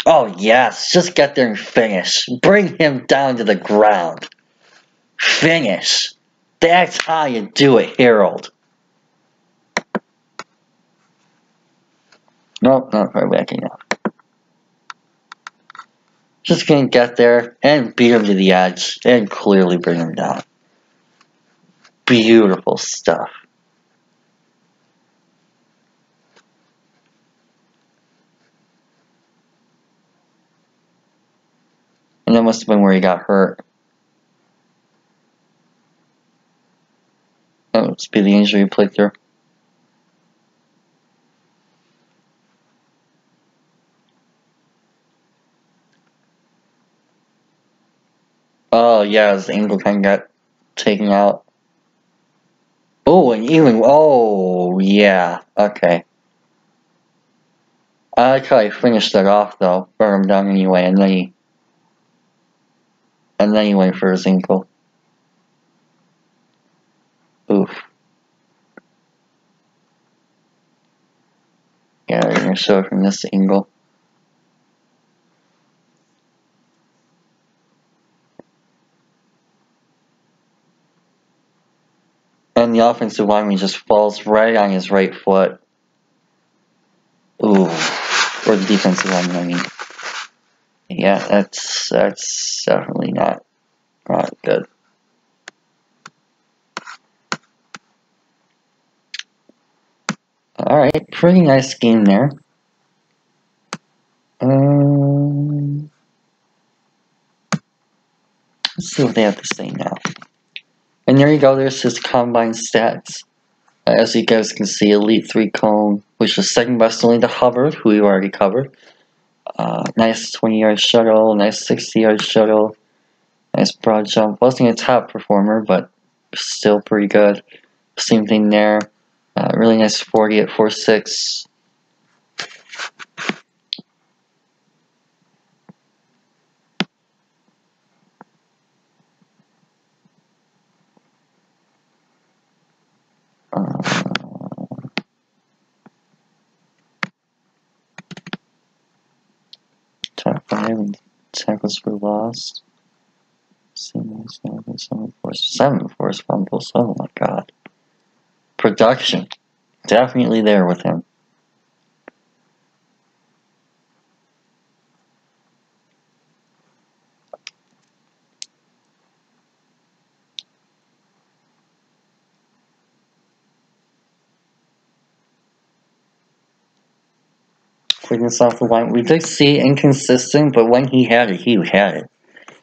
Oh, yes. Just get there and finish. Bring him down to the ground. Finish. That's how you do it, Harold. Nope, not quite backing up. Just gonna get there and beat him to the edge and clearly bring him down. Beautiful stuff. And that must have been where he got hurt. That must be the injury he played through. Oh, yeah, his ankle kind of got taken out. Oh, and even, oh, yeah, okay. I like how he finished that off, though. Brought him down anyway, and then he went for his ankle. Oof. Yeah, they're gonna show it from this angle. And the offensive lineman just falls right on his right foot. Ooh. Or the defensive lineman, I mean. Yeah, that's definitely not good. Alright, pretty nice game there. Let's see what they have to say now. And there you go, there's his combine stats. As you guys can see, Elite 3 cone, which is second best only to Hubbard, who we already covered. Nice 20-yard shuttle, nice 60-yard shuttle, nice broad jump. Wasn't a top performer, but still pretty good. Same thing there. Really nice 40 at 4.6. Top 5 and tackles for loss. 7 forced fumbles. Oh my god. Production. Definitely there with him. Quickness off the line. We did see inconsistent, but when he had it, he had it.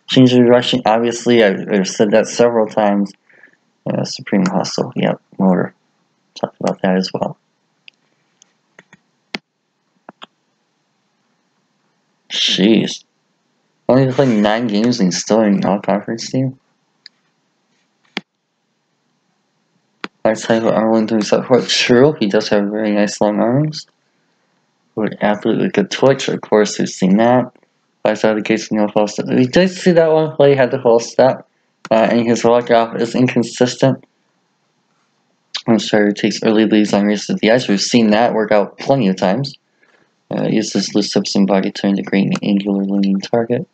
Change of direction, obviously, I've said that several times. Supreme Hustle, yep, motor. Talked about that as well. Jeez. Only played 9 games and he's still in all-conference team? Outside of arm doing support, true, he does have very nice long arms. With absolutely good twitch, of course, we've seen that. Flies out of the gates with no false step. We did see that one play had the false step, and his walk off is inconsistent. When Strider takes early leads on races at the edge, we've seen that work out plenty of times. Uses loose hips and body turn to create an angular leaning target.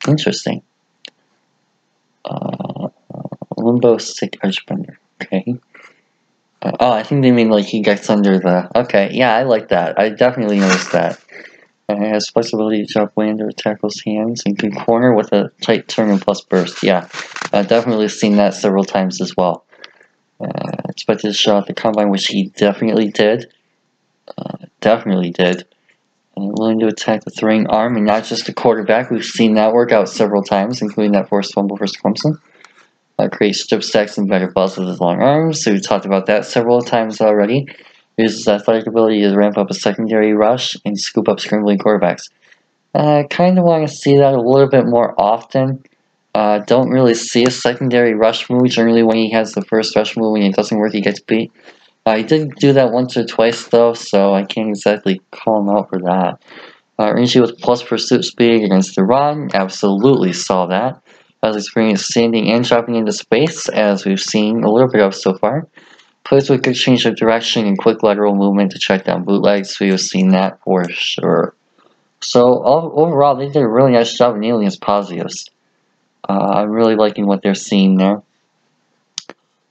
Interesting. Limbo stick edge bender. Okay. Oh, I think they mean like he gets under the... Okay, yeah, I like that. I definitely noticed that. Has flexibility to drop land or tackles hands and can corner with a tight turn and plus burst. Yeah, I've definitely seen that several times as well. Expected to show at the combine, which he definitely did. Willing to attack the throwing arm and not just the quarterback. We've seen that work out several times, including that forced fumble versus Clemson. Creates strip stacks and better balls with his long arms, so we talked about that several times already. Uses athletic ability to ramp up a secondary rush and scoop up scrambling quarterbacks. I kind of want to see that a little bit more often. Don't really see a secondary rush move. Generally, when he has the first rush move, when it doesn't work, he gets beat. He did do that once or twice, though, so I can't exactly call him out for that. Rangy with plus pursuit speed against the run. Absolutely saw that. Has experience standing and dropping into space, as we've seen a little bit of so far. Plays with good change of direction and quick lateral movement to check down bootlegs. We've seen that for sure. So overall, they did a really nice job of nailing his positives. I'm really liking what they're seeing there.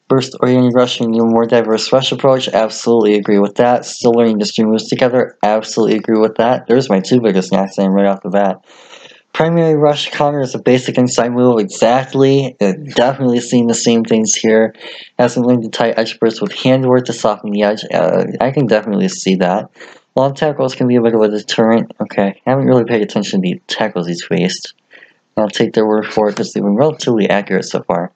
Burst-oriented rushing, a more diverse rush approach. Absolutely agree with that. Still learning to string moves together. Absolutely agree with that. There's my two biggest knocks in right off the bat. Primary rush counter is a basic inside move, exactly. Definitely seeing the same things here. Hasn't learned to tie edge bursts with handwork to soften the edge. I can definitely see that. Long tackles can be a bit of a deterrent. Okay, haven't really paid attention to the tackles he's faced. I'll take their word for it because they've been relatively accurate so far.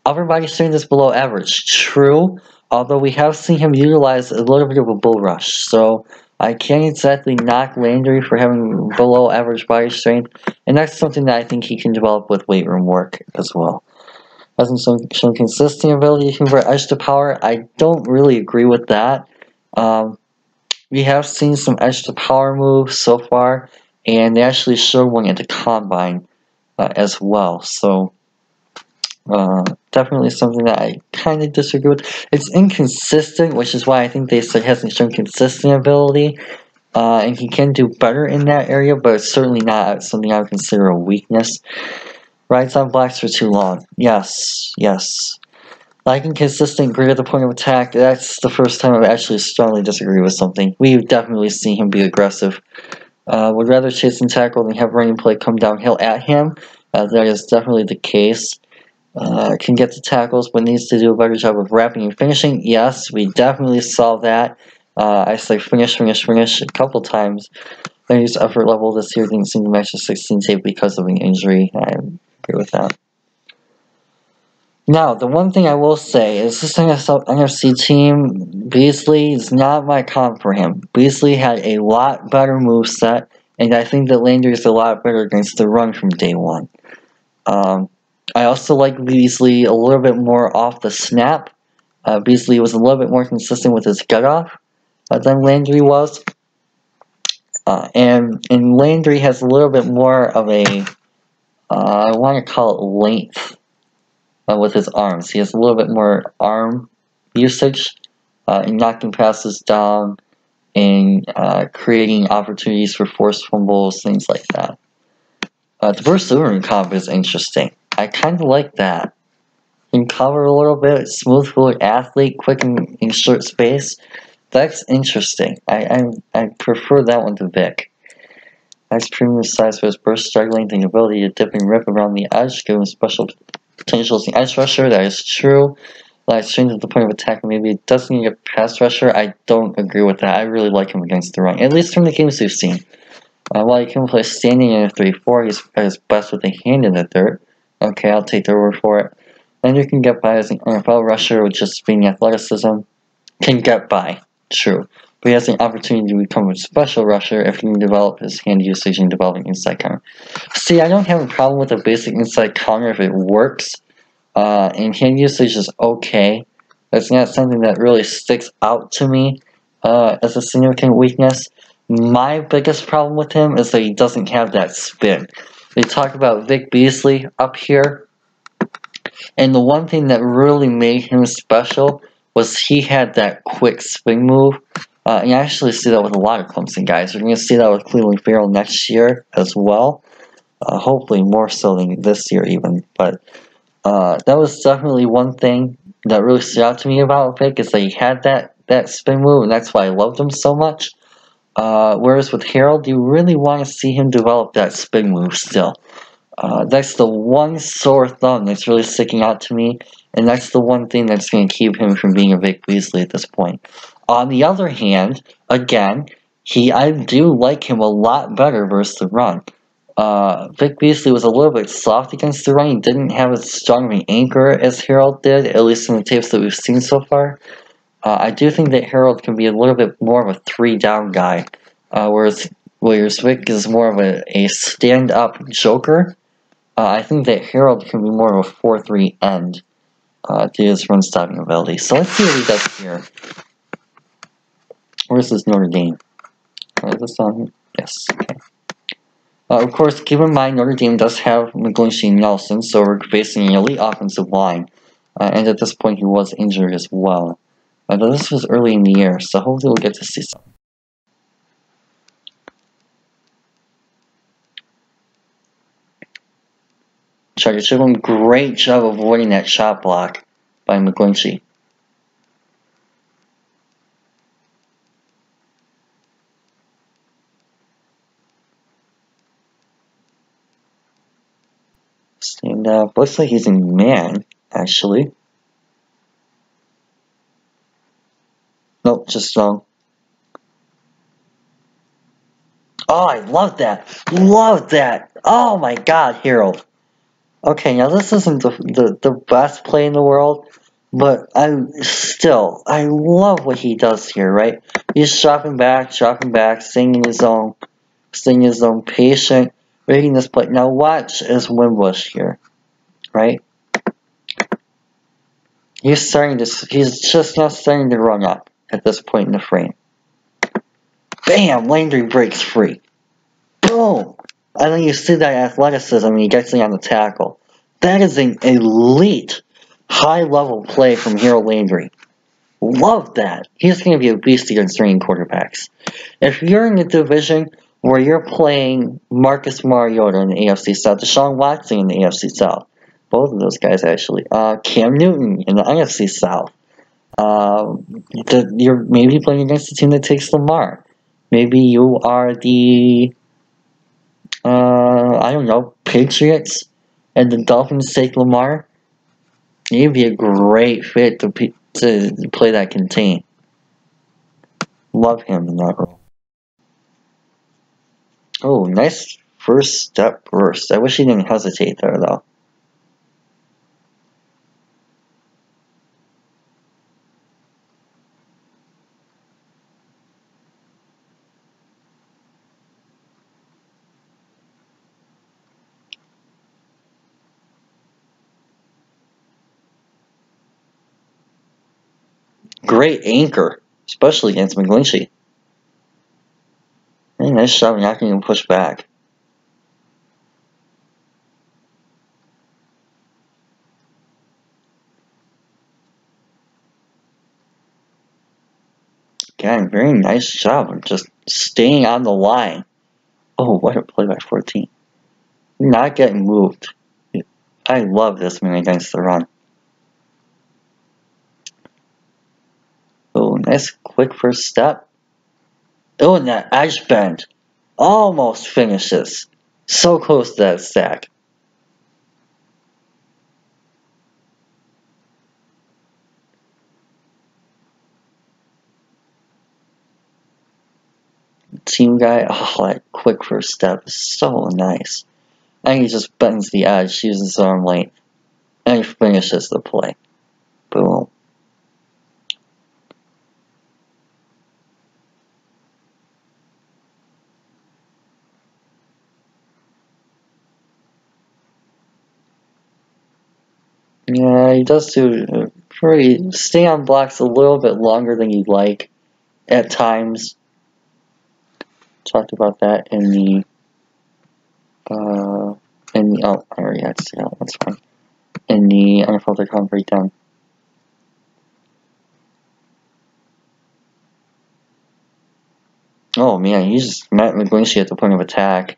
Upper body strength is below average. True, although we have seen him utilize a little bit of a bull rush. So I can't exactly knock Landry for having below average body strength, and that's something that I think he can develop with weight room work as well. Hasn't shown consistent ability to convert edge to power. I don't really agree with that. We have seen some edge to power moves so far, and they actually showed one at the combine as well. So definitely something that I kind of disagree with. It's inconsistent, which is why I think they said he hasn't shown consistent ability. And he can do better in that area, but it's certainly not something I would consider a weakness. Rides on blocks for too long. Yes. Like inconsistent, great at the point of attack. That's the first time I've actually strongly disagreed with something. We've definitely seen him be aggressive. Would rather chase and tackle than have running play come downhill at him. That is definitely the case. Can get the tackles, but needs to do a better job of wrapping and finishing. Yes, we definitely saw that. I say finish a couple times. His effort level this year didn't seem to match the 16 tape because of an injury. I agree with that. Now, the one thing I will say is this NFC team, Beasley is not my comp for him. Beasley had a lot better moveset, and I think that Landry is a lot better against the run from day one. I also like Beasley a little bit more off the snap. Beasley was a little bit more consistent with his gut-off than Landry was. And Landry has a little bit more of a, I want to call it length with his arms. He has a little bit more arm usage in knocking passes down and creating opportunities for forced fumbles, things like that. The pursuing comp is interesting. I kind of like that. Can cover a little bit, smooth footed athlete, quick in short space. That's interesting. I prefer that one to Vic. Nice premium size for his burst strike length and ability to dip and rip around the edge, giving special potential as an edge rusher. That is true. Like strength at the point of attack, maybe it doesn't need a pass rusher. I don't agree with that. I really like him against the run, at least from the games we've seen. While he can play standing in a 3-4, he's at his best with a hand in the dirt. Okay, I'll take their word for it. And you can get by as an NFL rusher with just being athleticism. Can get by, true. But he has an opportunity to become a special rusher if he can develop his hand usage and develop an inside counter. See, I don't have a problem with a basic inside counter if it works. and hand usage is okay. It's not something that really sticks out to me as a significant weakness. My biggest problem with him is that he doesn't have that spin. We talk about Vic Beasley up here, and the one thing that really made him special was he had that quick spin move. And you actually see that with a lot of Clemson guys. We're going to see that with Cleveland Farrell next year as well. Hopefully more so than this year even. But that was definitely one thing that really stood out to me about Vic, is that he had that spin move, and that's why I loved him so much. Whereas with Harold, you really want to see him develop that spin move still. That's the one sore thumb that's really sticking out to me, and that's the one thing that's going to keep him from being a Vic Beasley at this point. On the other hand, again, I do like him a lot better versus the run. Vic Beasley was a little bit soft against the run. He didn't have as strong of an anchor as Harold did, at least in the tapes that we've seen so far. I do think that Harold can be a little bit more of a 3-down guy, whereas Vic is more of a stand-up joker. I think that Harold can be more of a 4-3 end due to his run-stopping ability. So let's see what he does here. Where's this Notre Dame? Is this on here? Yes, okay. Of course, keep in mind Notre Dame does have McGlinchey and Nelson, so we're facing an elite offensive line. And at this point, he was injured as well. But this was early in the year, so hopefully we'll get to see some. Charger doing a great job avoiding that shot block by McGlinchey. Stand up. Looks like he's in man, actually. Nope, just wrong. Oh, I love that. Love that. Oh my god, Harold. Okay, now this isn't the best play in the world, but I love what he does here, right? He's dropping back, staying in his zone, patient, reading this play. Now watch as Wimbush here, right? He's just now starting to run up at this point in the frame. Bam! Landry breaks free. Boom! And then you see that athleticism when he gets in on the tackle. That is an elite, high-level play from Harold Landry. Love that. He's going to be a beast against running quarterbacks. If you're in a division where you're playing Marcus Mariota in the AFC South, Deshaun Watson in the AFC South, both of those guys actually, Cam Newton in the NFC South, you're maybe playing against a team that takes Lamar. Maybe you are the I don't know, Patriots, and the Dolphins take Lamar. He'd be a great fit to play that contain. Love him in that role. Oh, nice first step burst. I wish he didn't hesitate there, though. Great anchor, especially against McGlinchey. Very nice job knocking him push back. Again, very nice job of just staying on the line. Oh, what a play by 14. Not getting moved. I love this man against the run. Oh, nice quick first step. Oh, and that edge bend. Almost finishes. So close to that sack. Team guy, oh, that quick first step is so nice. And he just bends the edge, uses his arm length, and he finishes the play. Boom. Yeah, he does do pretty stay on blocks a little bit longer than you'd like at times. Talked about that in the oh I already had to say that, that's fine. In the NFL.com breakdown. Oh man, he just met McGlinchey at the point of attack.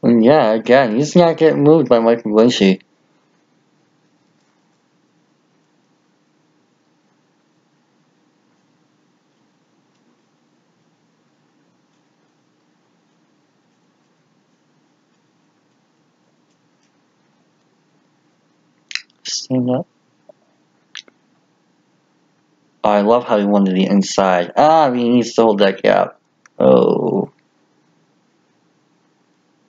And yeah, again, he's not getting moved by Mike McGlinchey. Stand up. Oh, I love how he went to the inside. Ah, he needs to hold that gap. Oh.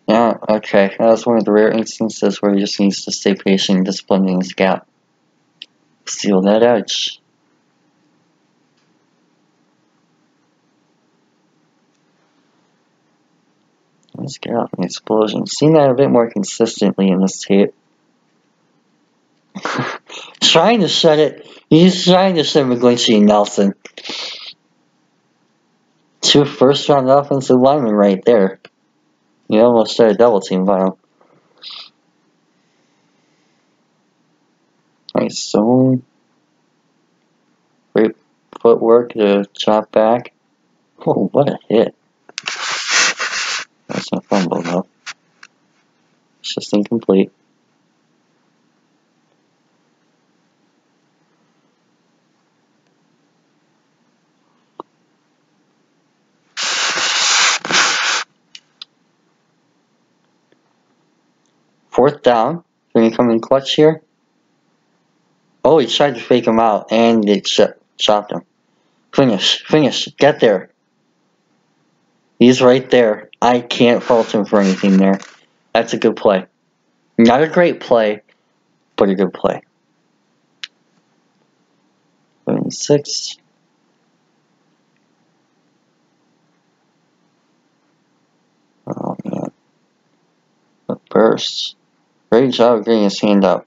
Yeah, okay. That's one of the rare instances where he just needs to stay patient and disciplined in his gap. Seal that edge. Let's get out an explosion. Seen that a bit more consistently in this tape. Trying to shut it. He's trying to shut McGlinchey and Nelson. Two first-round offensive linemen right there. You almost started a double team by him. Nice zone. Great footwork to chop back. Oh, what a hit. That's not fumble though. It's just incomplete. Fourth down. Can he come in clutch here? Oh, he tried to fake him out and it chopped him. Finish. Finish. Get there. He's right there. I can't fault him for anything there. That's a good play. Not a great play, but a good play. 6. Oh man. The burst. Great job of getting his hand up.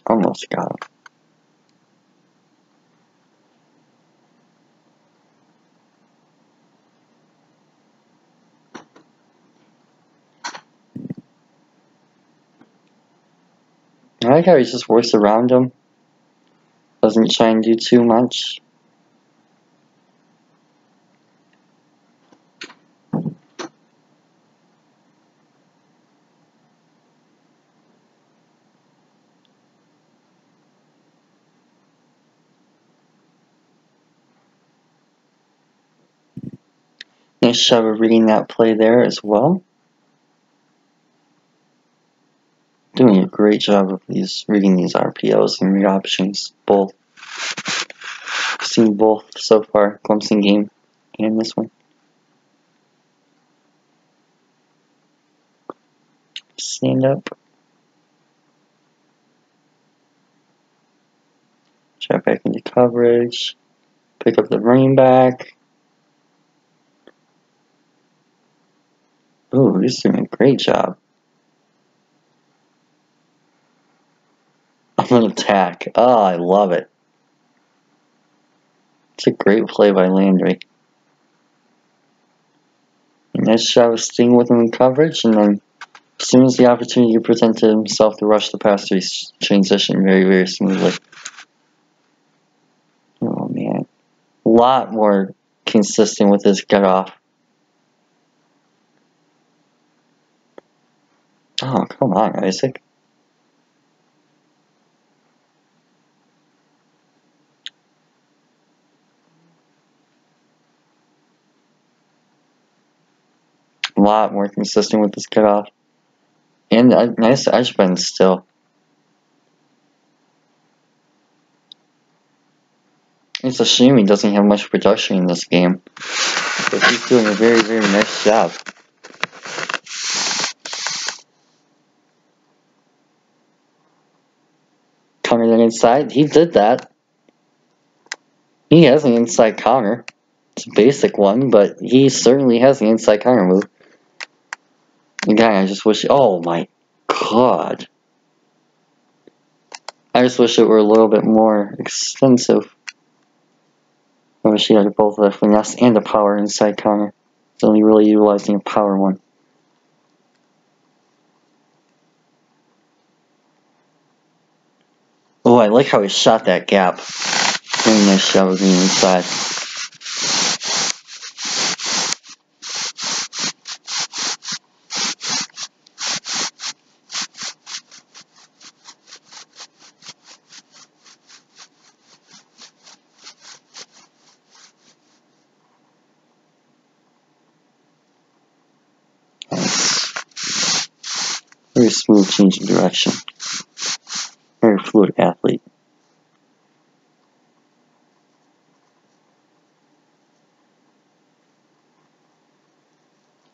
Almost got him. I like how he just works around him. Doesn't try and do too much. Nice job of reading that play there as well. Doing a great job of reading these RPOs and read options. Both. Seen both so far. Clemson game and this one. Stand up. Drop back into coverage. Pick up the running back. Ooh, he's doing a great job. I'm an attack. Oh, I love it. It's a great play by Landry. Nice job of staying with him in coverage, and then as soon as the opportunity presented himself to rush the passer, he transitioned very, very smoothly. Oh man. A lot more consistent with his get off. Oh, come on, Isaac. A lot more consistent with his get off. And a nice edge bend still. It's a shame he doesn't have much production in this game. But he's doing a very, very nice job. Counter the inside. He did that. He has an inside counter. It's a basic one, but he certainly has an inside counter move. Again, I just wish... Oh my god. I just wish it were a little bit more extensive. I wish he had both a finesse and a power inside counter. He's only really utilizing a power one. Oh, I like how he shot that gap. Very nice job of being inside. Nice. Very smooth change of direction. Very fluid athlete.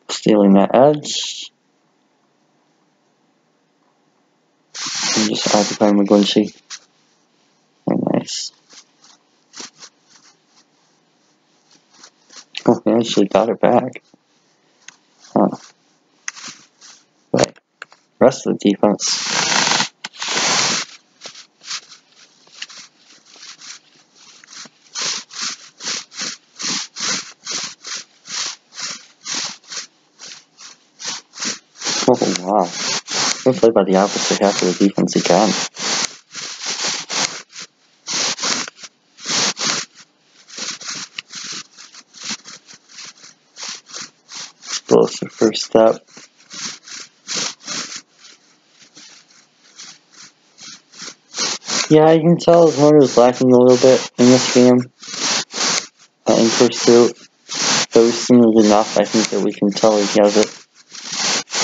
Stealing that edge. And just occupying McGlinchey. Very nice. Oh, they actually got it back. Huh. But rest of the defense. Oh wow. Good play by the opposite half of the defense again. Explosive first step. Yeah, you can tell his motor is lacking a little bit in this game. In pursuit. But we've seen it enough, I think, that we can tell he has it.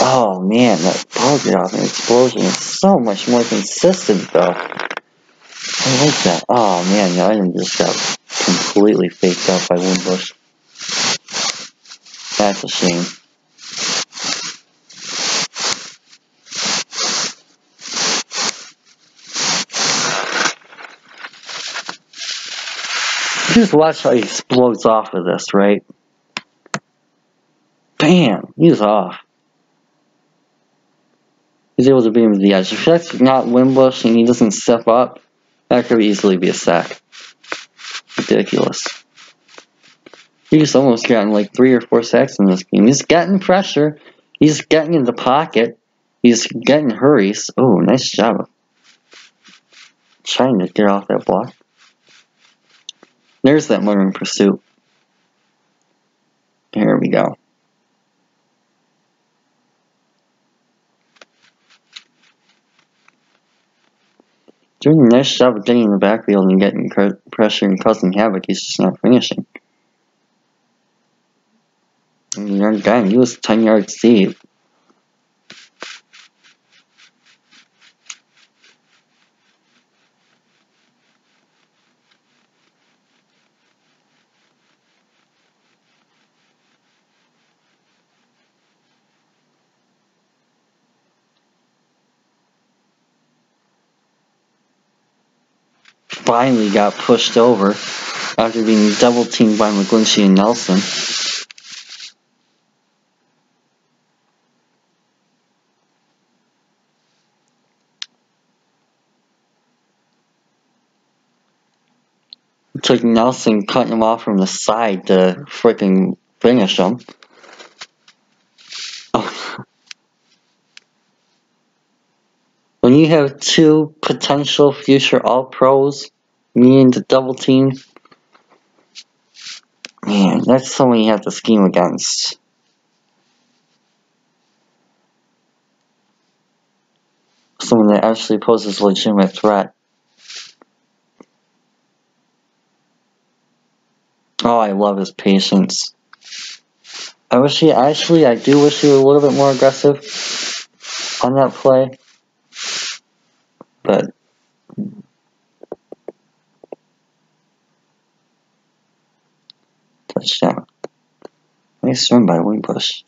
Oh man, that ball get off an explosion is so much more consistent though. I like that. Oh man, the item just got completely faked out by Wimbush. That's a shame. Just watch how he explodes off of this, right? Bam! He's off. He's able to beat him to the edge. If that's not Wimbush and he doesn't step up, that could easily be a sack. Ridiculous. He's almost gotten like 3 or 4 sacks in this game. He's getting pressure. He's getting in the pocket. He's getting hurries. Oh, nice job. Trying to get off that block. There's that motor in pursuit. Here we go. Doing a nice job of getting in the backfield and getting pressure and causing havoc. He's just not finishing. And again, he was 10 yards deep. Finally got pushed over after being double teamed by McGlinchey and Nelson. It took Nelson cutting him off from the side to freaking finish him. Oh. When you have 2 potential future All-Pros meaning to double team, man, that's someone you have to scheme against. Someone that actually poses a legitimate threat. Oh, I love his patience. I do wish he were a little bit more aggressive. on that play, but touchdown. Nice run by Wingbush.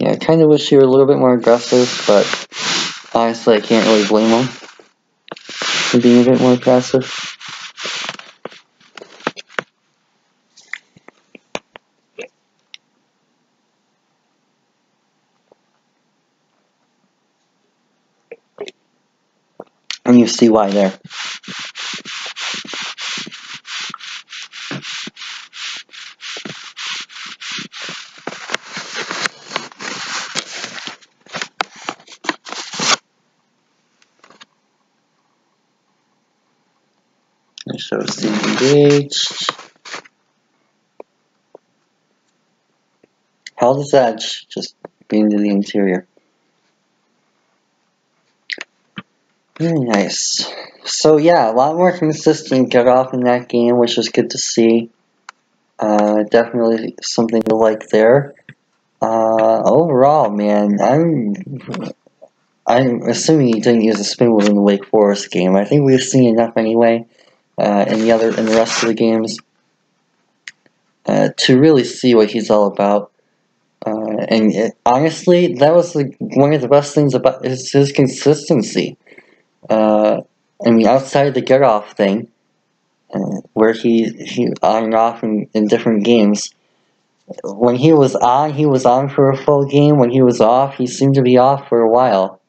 Yeah, I kind of wish he were a little bit more aggressive, but honestly, I can't really blame him for being a bit more passive. And you see why there. So Steve engaged. Held his edge, just being to the interior. Very nice. So yeah, a lot more consistent get off in that game, which was good to see. Definitely something to like there. Overall, man, I'm assuming he didn't use a spin move in the Wake Forest game. I think we've seen enough anyway in the rest of the games to really see what he's all about. Honestly, that was one of the best things about his consistency. I mean, outside the get off thing, where he on and off in different games. When he was on for a full game. When he was off, he seemed to be off for a while.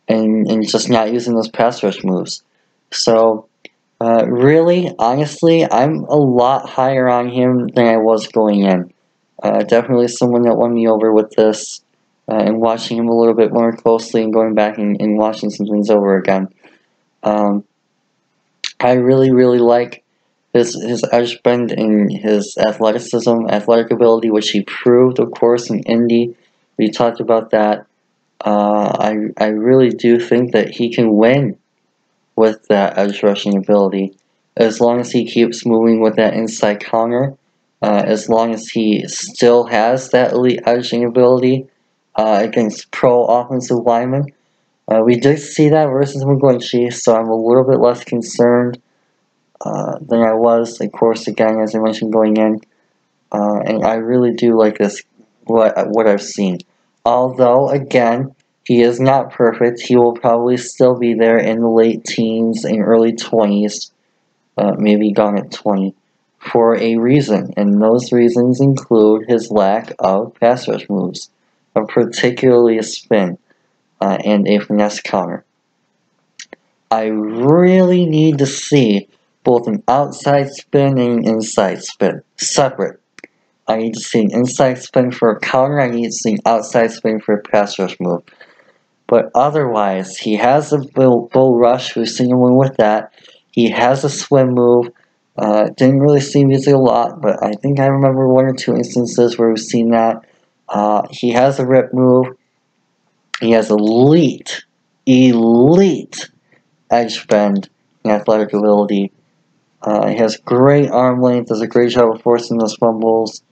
And just not using those pass rush moves. So, really, honestly, I'm a lot higher on him than I was going in. Definitely someone that won me over with this, and watching him a little bit more closely and going back and watching some things over again. I really like his edge bend and his athletic ability, which he proved, of course, in Indy. We talked about that. I really do think that he can win with that edge rushing ability, as long as he keeps moving with that inside counter, as long as he still has that elite edging ability against pro offensive linemen. We did see that versus McGlinchey, so I'm a little bit less concerned than I was, of course, again, as I mentioned going in. And I really do like this, what I've seen. Although, again, he is not perfect. He will probably still be there in the late teens and early 20s, maybe gone at 20, for a reason. And those reasons include his lack of pass rush moves, particularly a spin and a finesse counter. I really need to see both an outside spin and an inside spin, separate. I need to see an inside spin for a counter. I need to see an outside spin for a pass rush move. But otherwise, he has a bull rush. We've seen him win with that. He has a swim move. Didn't really see him use it a lot, but I think I remember one or two instances where we've seen that. He has a rip move. He has elite edge bend and athletic ability. He has great arm length. Does a great job of forcing those fumbles.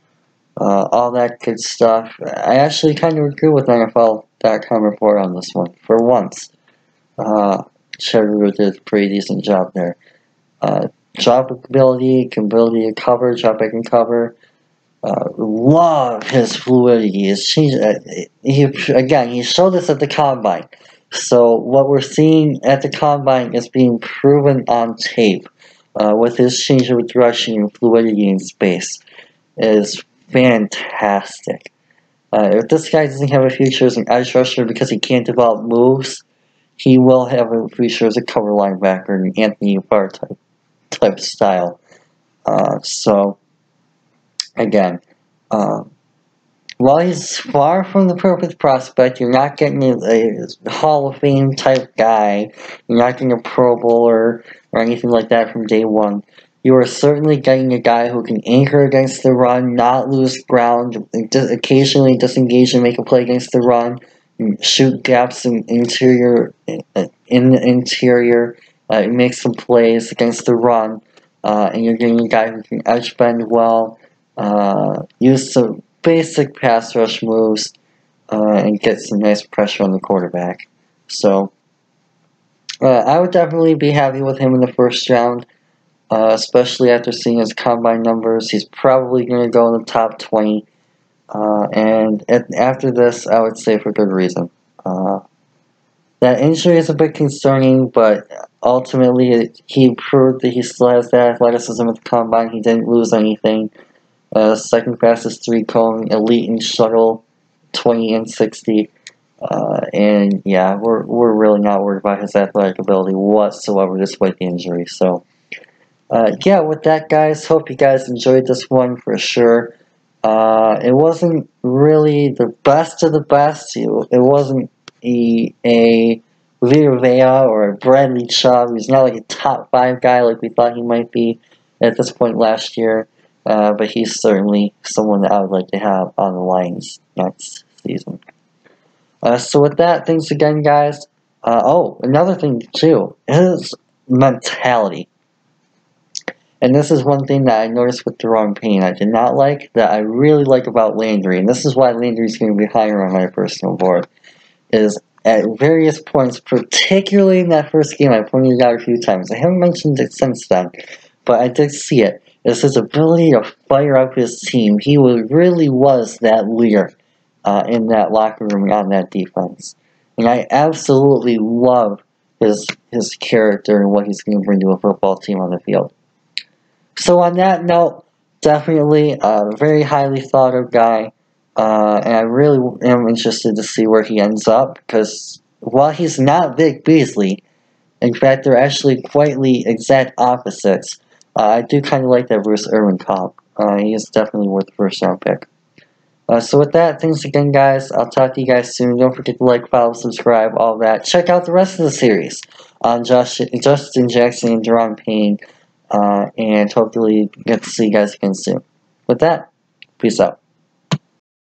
All that good stuff. I actually kind of agree with NFL.com report on this one, for once. Cheddar did a pretty decent job there. Drop ability to cover, drop back and cover. Love his fluidity. His change. He showed us at the combine. So what we're seeing at the combine is being proven on tape. With his change of direction and fluidity in space, is fantastic. If this guy doesn't have a future as an edge rusher because he can't develop moves, he will have a future as a cover linebacker in Anthony Barr type style. So, again, while he's far from the perfect prospect, you're not getting a Hall of Fame type guy. You're not getting a Pro Bowler or anything like that from day one. you are certainly getting a guy who can anchor against the run, not lose ground, occasionally disengage and make a play against the run, shoot gaps in the interior, make some plays against the run, and you're getting a guy who can edge bend well, use some basic pass rush moves, and get some nice pressure on the quarterback. So, I would definitely be happy with him in the first round. Especially after seeing his combine numbers. He's probably going to go in the top 20. And after this, I would say for good reason. That injury is a bit concerning, but ultimately he proved that he still has that athleticism at the combine. He didn't lose anything. Second fastest 3-cone, elite in shuttle, 20 and 60. And yeah, we're really not worried about his athletic ability whatsoever despite the injury. So, yeah, with that, guys, hope you guys enjoyed this one for sure. It wasn't really the best of the best. It wasn't a Vita Vea or a Bradley Chubb. He's not like a top 5 guy like we thought he might be at this point last year. But he's certainly someone that I would like to have on the Lions next season. So with that, thanks again, guys. Oh, another thing too, his mentality. And this is one thing that I noticed with Daron Payne I did not like, that I really like about Landry, and this is why Landry's going to be higher on my personal board, is at various points, particularly in that first game, I pointed it out a few times. I haven't mentioned it since then, but I did see it. It's his ability to fire up his team. He really was that leader in that locker room and on that defense. And I absolutely love his character and what he's going to bring to a football team on the field. So on that note, definitely a very highly thought of guy, and I really am interested to see where he ends up, because while he's not Vic Beasley, in fact they're actually quite the exact opposites, I do kind of like that Bruce Irvin comp. He is definitely worth the first round pick. So with that, thanks again, guys. I'll talk to you guys soon. Don't forget to like, follow, subscribe, all that. Check out the rest of the series on Justin Jackson and Daron Payne. And hopefully get to see you guys again soon. With that, peace out.